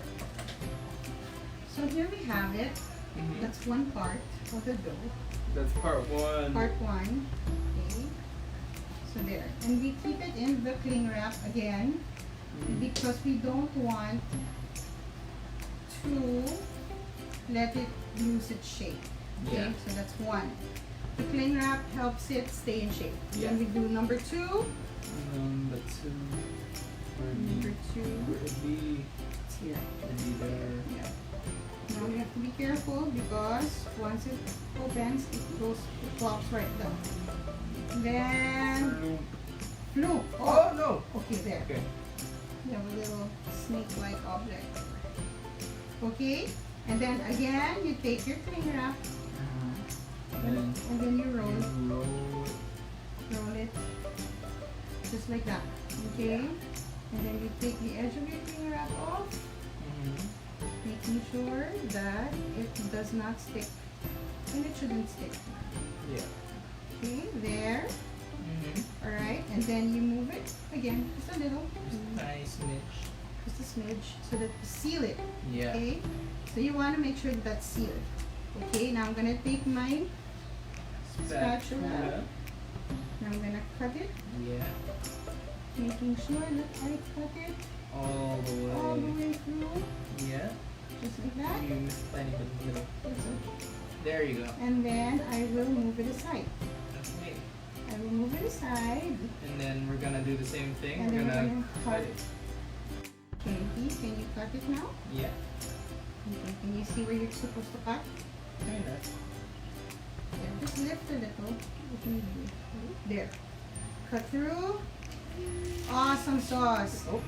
So here we have it. Mhm. That's one part of the dough. That's part one. Part one. Okay. So there. And we keep it in the cling wrap again because we don't want to let it lose its shape. Okay, Yeah. so that's one. The cling wrap helps it stay in shape. Yeah. Then we do number two. Number two. Number two. Where it be? It's here. Where it be there? Yeah. Now we have to be careful because once it opens, it goes, it flops right down. Then, fluke. Oh no! Okay, there. Okay. You have a little snake-like object. Okay, and then again, you take your cling wrap And and then you roll roll. it just like that. Okay, and then you take the edge of your cling wrap off, making sure that it does not stick, and it shouldn't stick. Yeah. Okay, there. All right, and then you move it again, just a little, Nice smidge. just a smidge, so that you seal it. Yeah. Okay, so you want to make sure that that's sealed. Okay, now I'm gonna take my spatula. Now I'm gonna cut it, Yeah. making sure that I cut it All the way. all the way through, Yeah. just like that. You missed a tiny bit in the middle. It's okay. There you go. And then I will move it aside. Okay. I will move it aside. And then we're gonna do the same thing. And we're then we're gonna gonna cut cut it. Okay, can you cut it now? Yeah. Okay, can you see where you're supposed to cut? Kinda. Yeah, just lift a little. There. Cut through. Awesome sauce. Oh.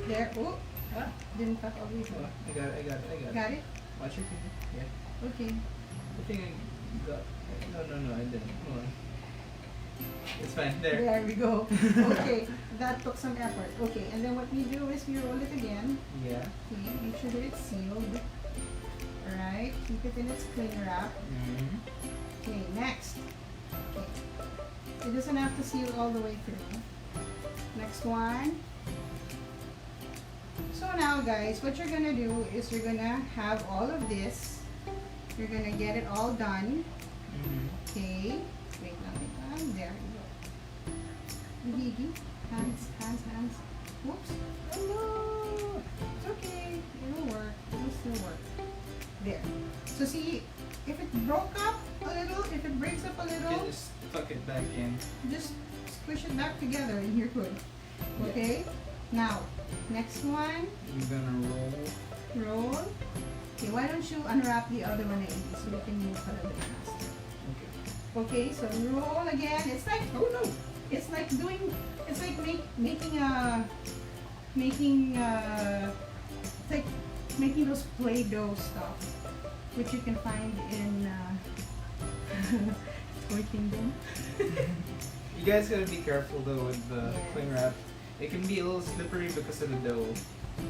There. Oh, Ah. didn't cut all the way Oh, through. I got it. Got it? Watch your finger. Yeah. Okay. I think I got. No, I didn't. Hold on. It's fine. There. There we go. Okay, that took some effort. Okay, and then what we do is we roll it again. Yeah. Okay, make sure that it's sealed. Alright, keep it in its cling wrap. Mm-hmm. Okay, next. Okay. It doesn't have to seal all the way through. Next one. So now guys, what you're gonna do is you're gonna have all of this. You're gonna get it all done. Mm-hmm. Okay. Wait lang. There you go. Iggy. Hands. Whoops. Oh no. It's okay. It'll work. It'll still work. There. So see, if it broke up a little, if it breaks up a You little, can just tuck it back in. just squish it back together and you're good. Okay? Now, next one, You're gonna roll. roll. Okay, why don't you unwrap the other one Iggy, so we can move a little bit faster. Okay. Okay, so roll again. It's like, oh no, it's like it's like making those Play-Doh stuff, which you can find in Toy Kingdom. You guys gotta be careful though with the Yes. cling wrap. It can be a little slippery because of the dough.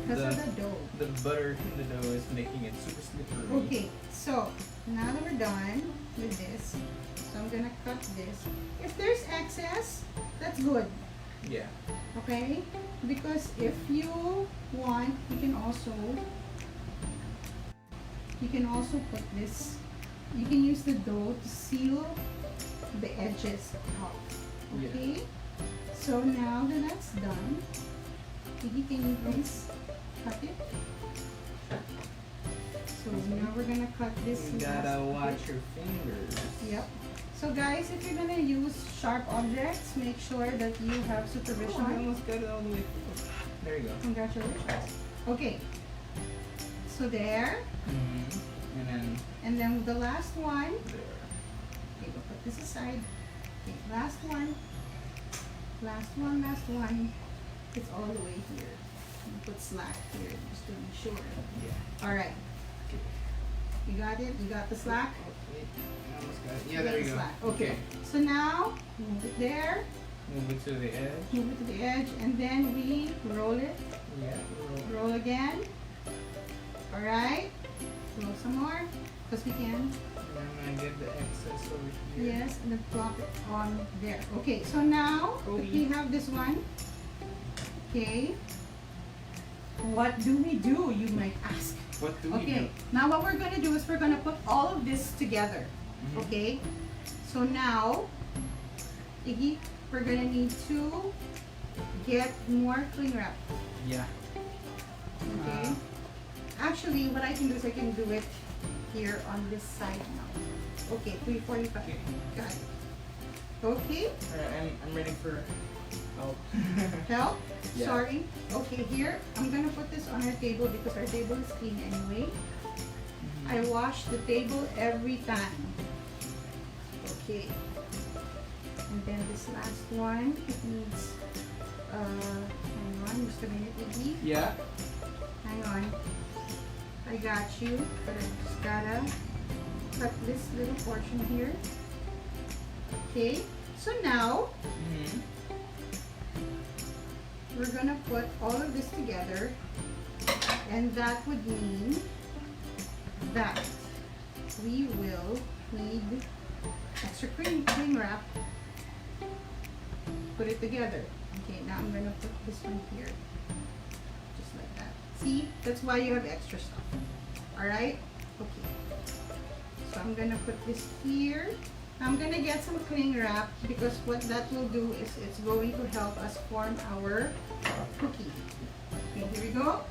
Because of the dough. The butter in the dough is making it super slippery. Okay, so now that we're done with this, so I'm gonna cut this. If there's excess, that's good. Yeah. Okay, because if you want, you can also put this, you can use the dough to seal the edges off. Okay, so now that that's done, Iggy, can you please cut it? So now we're gonna cut this. You gotta last watch bit. your fingers. Yep. So guys, if you're gonna use sharp objects, make sure that you have Oh, I supervision. almost got it all the way through. There you go. Congratulations. Okay. So there, Mm-hmm. and then the last one. There. Okay, we'll put this aside. Okay, last one. Last one. It's all the way here. You put slack here just to be sure. Yeah. All right. Okay. You got it? You got the slack? Okay. I almost got it. Yeah, there got you the go. slack. Okay. So now, move it there. Move it to the edge. Move it to the edge, and then we roll it. Yeah. Roll. Roll again. All right. Roll some more, because we can. I'm gonna get the excess over here. Yes, and then plop it on there. Okay, so now Oh, we have this one. Okay. What do we do, you might ask? What do we do? Okay, now what we're gonna do is we're gonna put all of this together. Mhm. Okay. So now, Iggy, we're gonna need to get more cling wrap. Yeah. Okay. Actually, what I can do is I can do it here on this side now. Okay, 345. Okay. Got it. Okay. Alright, I'm ready for help. Help? Yeah. Sorry. Okay, here, I'm gonna put this on our table because our table is clean anyway. Mhm. I wash the table every time. Okay. And then this last one, it needs, hang on, just a minute, Iggy. Yeah. Hang on. I got you, but I just gotta cut this little portion here. Okay, so now Mm-hmm. we're gonna put all of this together, and that would mean that we will need extra cling wrap. Put it together. Okay, now I'm gonna put this one here, just like that. See, that's why you have extra stuff. All right. Okay. So I'm gonna put this here. I'm gonna get some cling wrap because what that will do is it's going to help us form our cookie. Okay, here we go.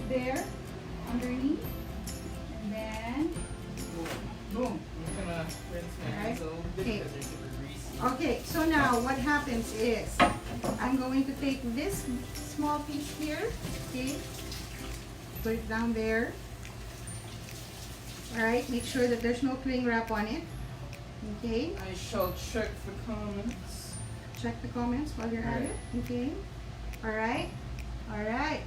There, underneath, and then boom. I'm gonna rinse my hands a little bit Okay. because they're super greasy. Okay, so now what happens is I'm going to take this small piece here, okay, put it down there. Alright, make sure that there's no cling wrap on it. Okay, I shall check the comments. check the comments while you're at Alright. it. Okay, alright, alright.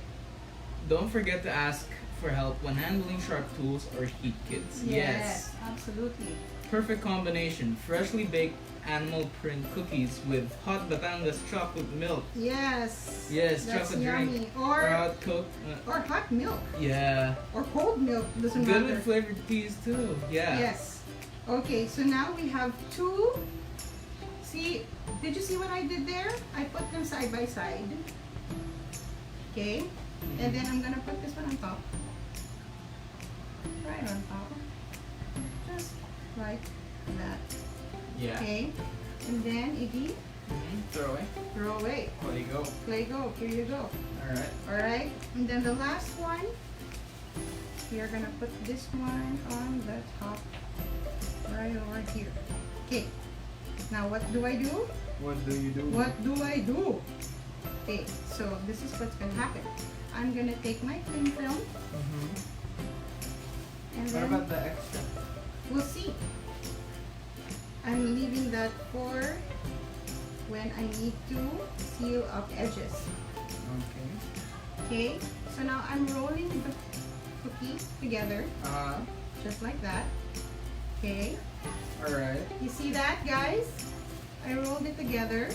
Don't forget to ask for help when handling sharp tools or heat kits. Yes, absolutely. Perfect combination. Freshly baked animal print cookies with hot Batangas chocolate milk. Yes. Yes, that's chocolate yummy. drink. Or hot coke. hot milk Yeah. or cold milk, doesn't Good matter. with flavored teas too. Yeah. Yes. Okay, so now we have two. See, did you see what I did there? I put them side by side. Okay, and then I'm gonna put this one on top. Right on top. Just like that. Yeah. Okay, and then Iggy, Throw away. throw away. There you go. Play go. Here you go. Alright. Alright, and then the last one, we are gonna put this one on the top, right over here. Okay, now what do I do? What do you do? What do I do? Okay, so this is what's gonna happen. I'm gonna take my cling film, and What then about the extra? we'll see. I'm leaving that for when I need to seal up edges. Okay. Okay, so now I'm rolling the cookie together, just like that. Okay, Alright. you see that, guys? I rolled it together.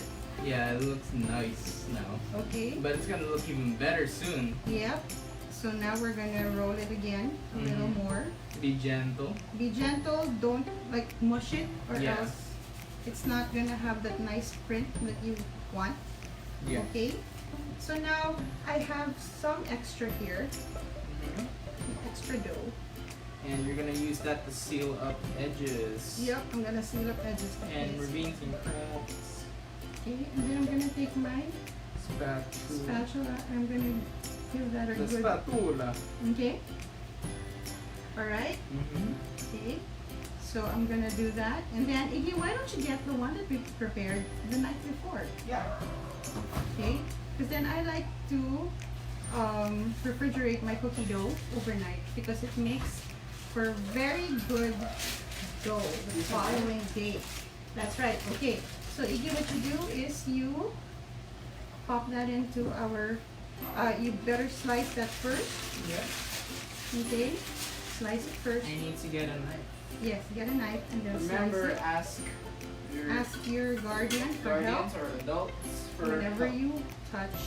Yeah, it looks nice now. Okay, But it's gonna look even better soon. yep. So now we're gonna roll it again a little more. Be gentle. Be gentle, don't like mush it, or Yeah. else it's not gonna have that nice print that you want. Yeah. Okay, so now I have some extra here, extra dough. And you're gonna use that to seal up edges. Yep, I'm gonna seal up edges like And this. ravines and cracks. Okay, and then I'm gonna take my Spatula. spatula. I'm gonna give that a The good. spatula. Okay. All right. Okay. So I'm gonna do that, and then Iggy, why don't you get the one that we prepared the night before? Yeah. Okay. Because then I like to refrigerate my cookie dough overnight because it makes for very good dough the following day. That's right. Okay. So Iggy, what you do is you pop that into our. You better slice that first. Yeah. Okay. Slice it first. I need to get a knife. Yes. Get a knife and then Remember, slice it. Ask your guardian for help. guardians or adults for Whenever help. you touch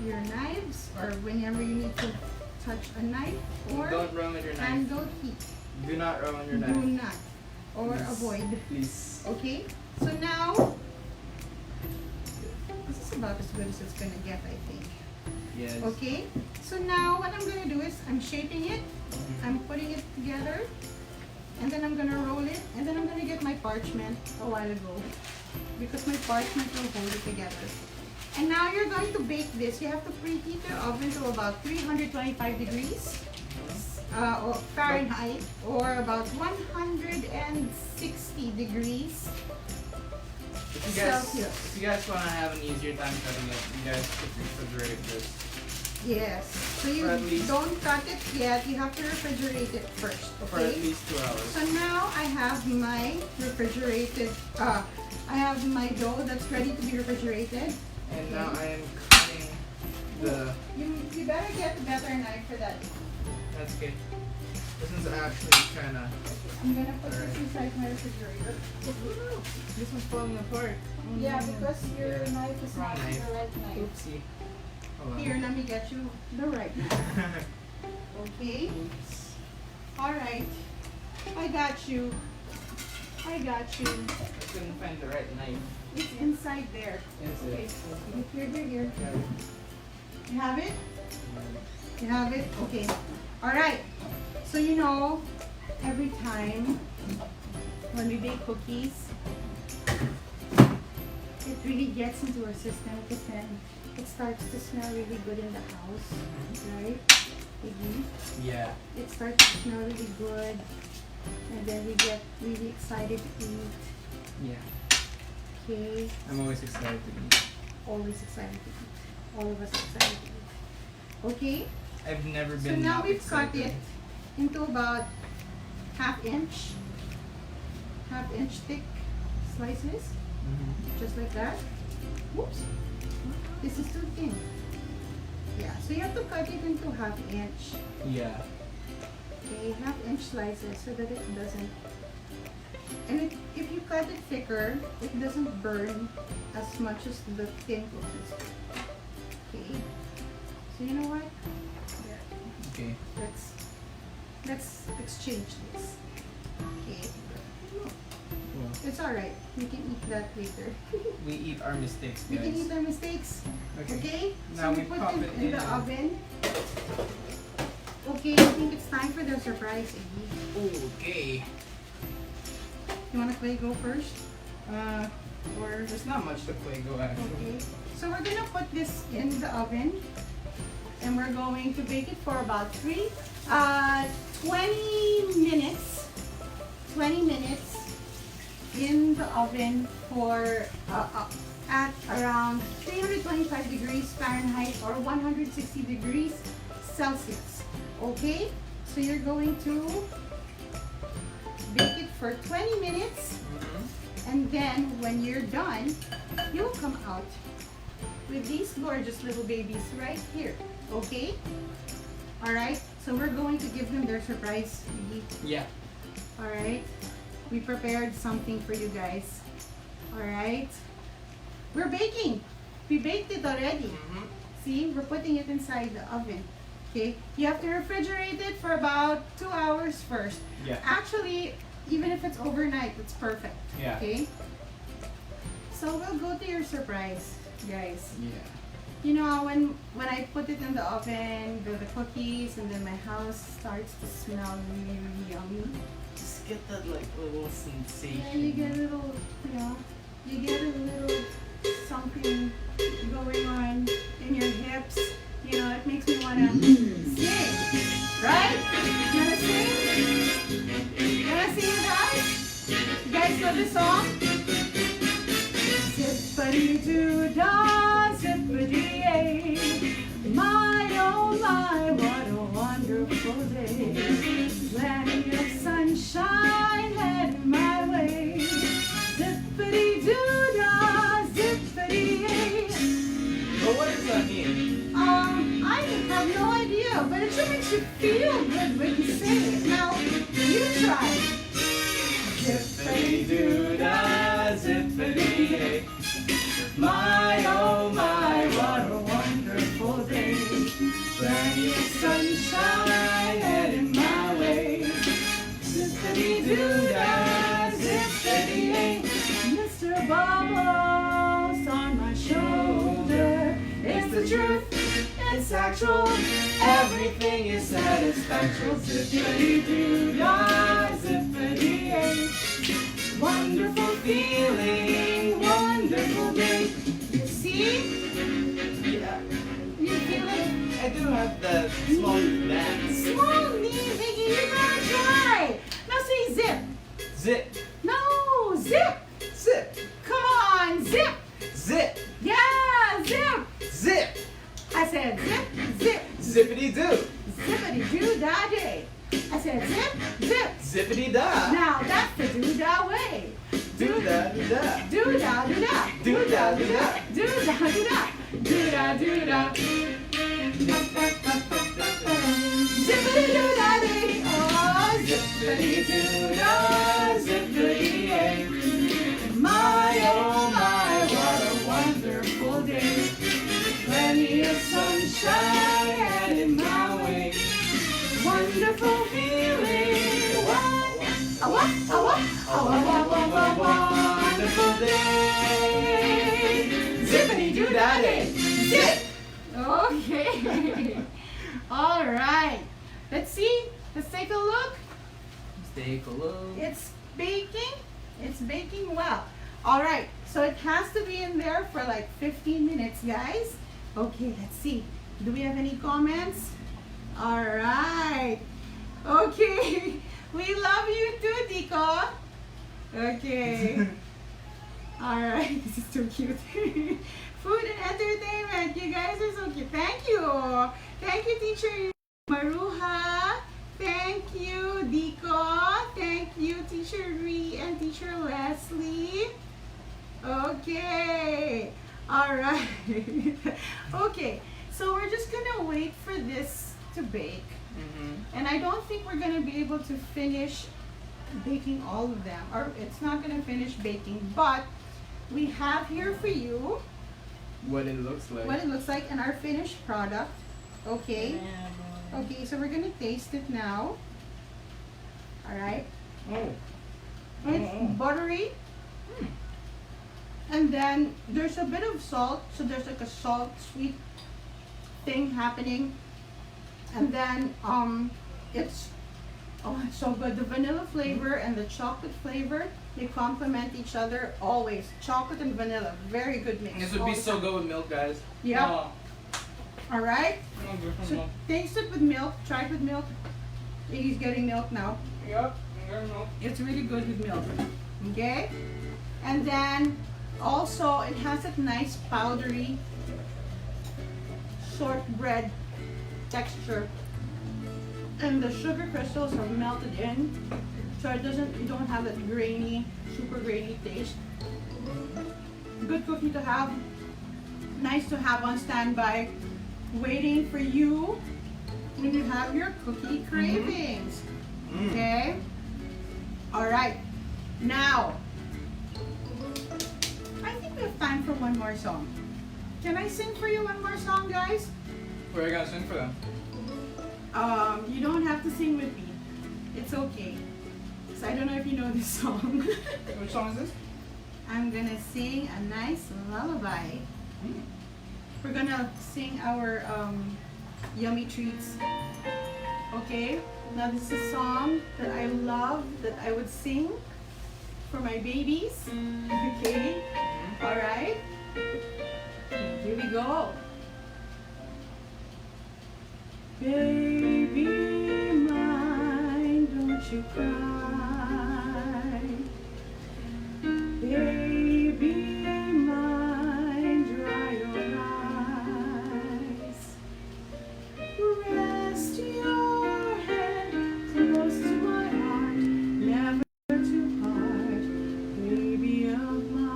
your knives or whenever you need to touch a knife or Don't run with your knife. handle heat. Do not run with your Do knife. not. Or Please. avoid. Please. Okay? So now, this is about as good as it's gonna get, I think. Yes. Okay? So now what I'm gonna do is I'm shaping it, I'm putting it together, and then I'm gonna roll it, and then I'm gonna get my parchment a while ago because my parchment will hold it together. And now you're going to bake this. You have to preheat your oven to about 325 degrees or Fahrenheit, or about 160 degrees If you guys, Celsius. if you guys want to have an easier time cutting it, you guys should refrigerate this. Yes. So you For at least- don't cut it yet. You have to refrigerate it first. For at Okay. least 2 hours. So now I have my refrigerated. I have my dough that's ready to be refrigerated. And now I am cutting the. You better get a better knife for that. That's okay. This one's actually kind of. I'm gonna put Alright. this inside my refrigerator. This one's falling apart. Yeah, because your Yeah. knife is Wrong not knife. the right knife. Oopsie. Hold on. Here, let me get you the right knife. Okay. Oops. All right. I got you. I got you. I couldn't find the right knife. It's inside there. Is Okay. it? Here. Got it. You have it? You have it? Okay. All right. So you know, every time when we bake cookies, it really gets into our system because then it starts to smell really good in the house, right? Iggy? Yeah. It starts to smell really good. And then we get really excited to eat. Yeah. Okay. I'm always excited to eat. Always excited to eat. All of us excited to eat. Okay. I've never So been now not we've excited. cut it into about half inch thick slices, just like that. Whoops. This is too thin. Yeah, so you have to cut it into half inch. Yeah. Okay, half-inch slices so that it doesn't. And if you cut it thicker, it doesn't burn as much as the thin cookies. Okay. So you know what? Yeah. Okay. Let's exchange this. Okay. Well, It's alright. We can eat that later. we eat our mistakes, We can guys. eat our mistakes. Okay. Okay? Now So we put pop it it in the in. oven. Okay, I think it's time for the surprise, Iggy. Okay. You wanna play go first? Or there's not much to play go actually. Okay. So we're gonna put this in the oven, and we're going to bake it for about 20 minutes. 20 minutes in the oven for at around 325 degrees Fahrenheit or 160 degrees Celsius. Okay? So you're going to bake it for 20 minutes. And then when you're done, you'll come out with these gorgeous little babies right here. Okay? Alright? So we're going to give them their surprise. Yeah. Alright? We prepared something for you guys. Alright? We're baking. We baked it already. See? We're putting it inside the oven. Okay? You have to refrigerate it for about 2 hours first. Yeah. Actually, even if it's overnight, it's perfect. Yeah. Okay? So we'll go to your surprise, guys. Yeah. You know, when I put it in the oven, the cookies, and then my house starts to smell really, really yummy. Just get that like little sensation. Yeah, you get a little, you get a little something going on in your hips. You know, it makes me wanna sing, right? You wanna sing? You wanna sing with us? You guys know this song? Zippity-doo-dah, zippity-yay. My, oh my, what a wonderful day. Plenty of sunshine heading my way. Zippity-doo-dah, zippity-yay. But what does that mean? I have no idea, but it sure makes you feel good when you say it. Now, you try. Zippity-doo-dah, zippity-yay. My, oh my, what a wonderful day. Plenty of sunshine heading my way. Zippity-doo-dah, zippity-yay. Mr. Bubbles on my shoulder. It's the truth, it's actual. Everything is satisfactual. Zippity-doo-dah, zippity-yay. Wonderful feeling, wonderful day. You see? Yeah. You feel it? I do have the small dance. Small knee, Iggy, you gotta try. Now say zip. Zip. No, zip. Zip. Come on, zip. Zip. Yeah, zip. Zip. I said zip, zip. Zippity-doo. Zippity-doo-dah day. I said zip, zip. Zippity-dah. Now that's the doo-dah way. Do-da-do-da. Doo-dah, doo-dah. Do-da, do-da. Doo-dah, doo-dah. Doo-dah, doo-dah. Zippity-doo-dah day. Oh, Zippity-doo-dah, zippity-yay. my, oh my, What a wonderful day. plenty of sunshine heading my way. Wonderful feeling. Wonderful day. Zippity-doo-dah day. Zip. Okay. All right. Let's see. Let's take a look. Take a look. It's baking. It's baking well. All right. So it has to be in there for like 15 minutes, guys. Okay, let's see. Do we have any comments? All right. Okay. We love you Okay. Alright, this is too cute. Food and entertainment. You guys are so cute. Thank you. Thank you, Teacher Maruha. Thank you, Dico. Thank you, Teacher Ree and Teacher Leslie. Okay. Alright. Okay. So we're just gonna wait for this to bake. And I don't think we're gonna be able to finish baking all of them, or it's not gonna finish baking, but we have here for you What it looks like. what it looks like and our finished product. Okay. Okay, so we're gonna taste it now. Alright. Oh. It's buttery. And then there's a bit of salt, so there's like a salt sweet thing happening. And then it's so good. The vanilla flavor and the chocolate flavor, they complement each other always. Chocolate and vanilla, very good mix. This would be so good with milk, guys. Yep. Oh. Alright. Oh, good for So milk. taste it with milk. Try it with milk. Iggy's getting milk now. Yep. Good milk. It's really good with milk. Okay? And then also it has that nice powdery shortbread texture. And the sugar crystals are melted in. So you don't have that grainy, super grainy taste. Good cookie to have. Nice to have on standby. Waiting for you when you have your cookie cravings. Okay? Alright. Now, I think we have time for one more song. Can I sing for you one more song, guys? What are you gonna sing for them? You don't have to sing with me. It's okay. So I don't know if you know this song. Which song is this? I'm gonna sing a nice lullaby. We're gonna sing our yummy treats. Okay? Now this is a song that I love, that I would sing for my babies. Okay? Alright? Here we go. Baby mine, don't you cry. Baby mine, dry your eyes. Rest your head close to my heart, never to part, baby of mine.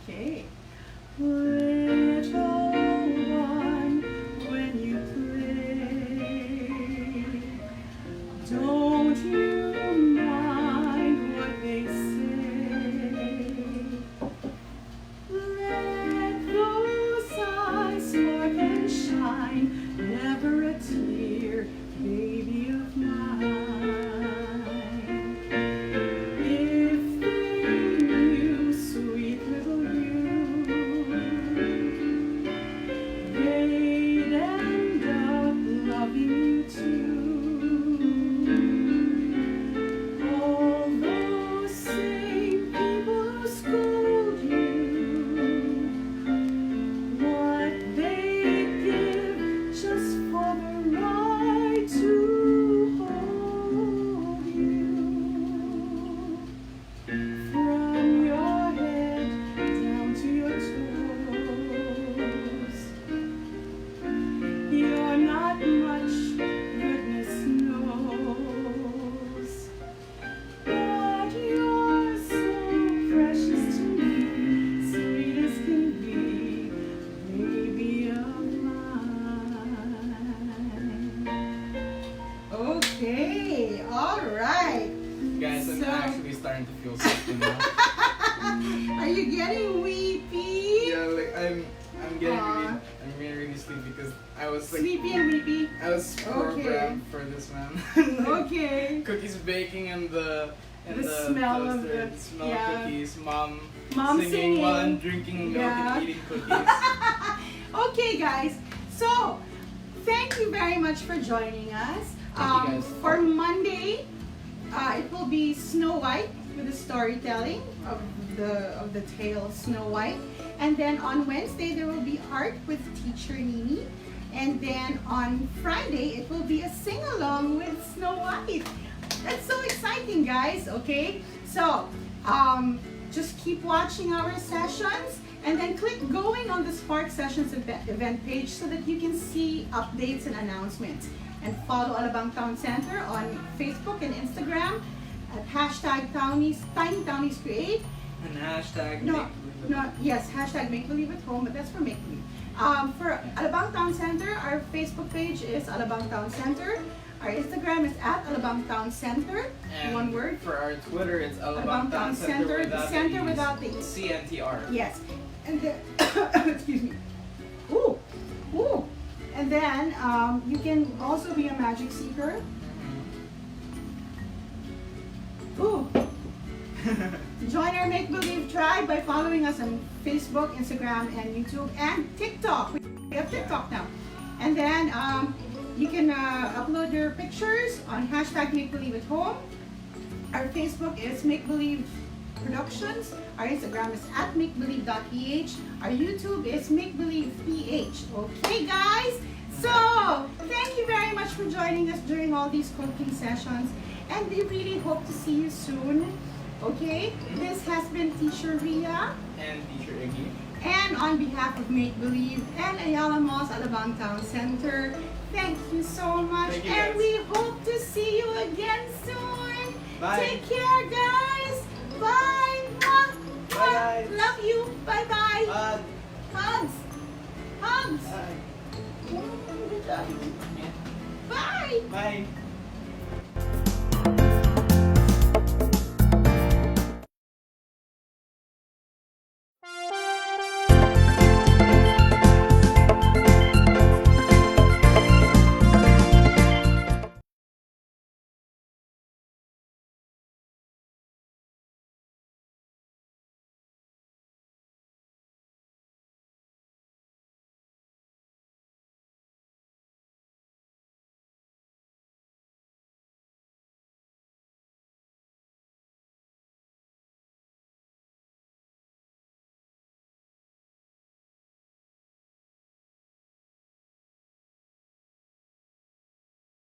Okay. Little one, when you play, don't you mind what they say. Let those eyes spark and shine, never a tear, baby of mine. If they knew, sweet little you, they'd end up loving you too. All those same people who scold you, what they'd give just for the right to hold you. From your head down to your toes, you're not much, goodness knows, but you're so precious to me, sweet as can be, baby of mine. Okay, all right. Guys, I'm So- actually starting to feel something now. Are you getting weepy? Yeah, like I'm getting Aw. I'm getting really sleepy because I was like Sleepy and weepy? I was programmed for this, man. Okay. Cookies baking and the The smell of toaster, the- smell yeah. of cookies, mom Singing. while I'm drinking milk Yeah. and eating cookies. Okay, guys. So, thank you very much for joining us. Thank you, guys. For Monday, it will be Snow White with the storytelling of the tale of Snow White, and then on Wednesday there will be art with Teacher Nini, And then on Friday, it will be a sing-along with Snow White. That's so exciting, guys, okay? So, just keep watching our sessions and then click going on the Spark Sessions event page so that you can see updates and announcements. And follow Alabang Town Center on Facebook and Instagram at hashtag Tiny Townies Create. And hashtag hashtag Make Believe at Home, but that's for Make Believe. For Alabang Town Center, our Facebook page is Alabang Town Center. Our Instagram is at Alabang Town Center. And one word. For our Twitter, it's Alabang Town Center. The center without the CNTR. Yes. And then, excuse me. Ooh. And then you can also be a magic seeker. Ooh. Join our Make Believe tribe by following us on Facebook, Instagram, and YouTube, and TikTok. We have TikTok now. And then you can upload your pictures on hashtag Make Believe at Home. Our Facebook is Make Believe Productions. Our Instagram is at makebelieve.ph. Our YouTube is Make Believe PH. Okay, guys? So, thank you very much for joining us during all these cooking sessions. And we really hope to see you soon. Okay? This has been Teacher Ria. And Teacher Iggy. And on behalf of Make Believe and Ayala Malls Alabang Town Center, thank you so much. Thank you, and guys. we hope to see you again soon. Bye. Take care, guys. Bye. Mwah. Bye, guys. Love you. Bye-bye. Hugs. Hugs. Bye. Good job. Bye. Bye.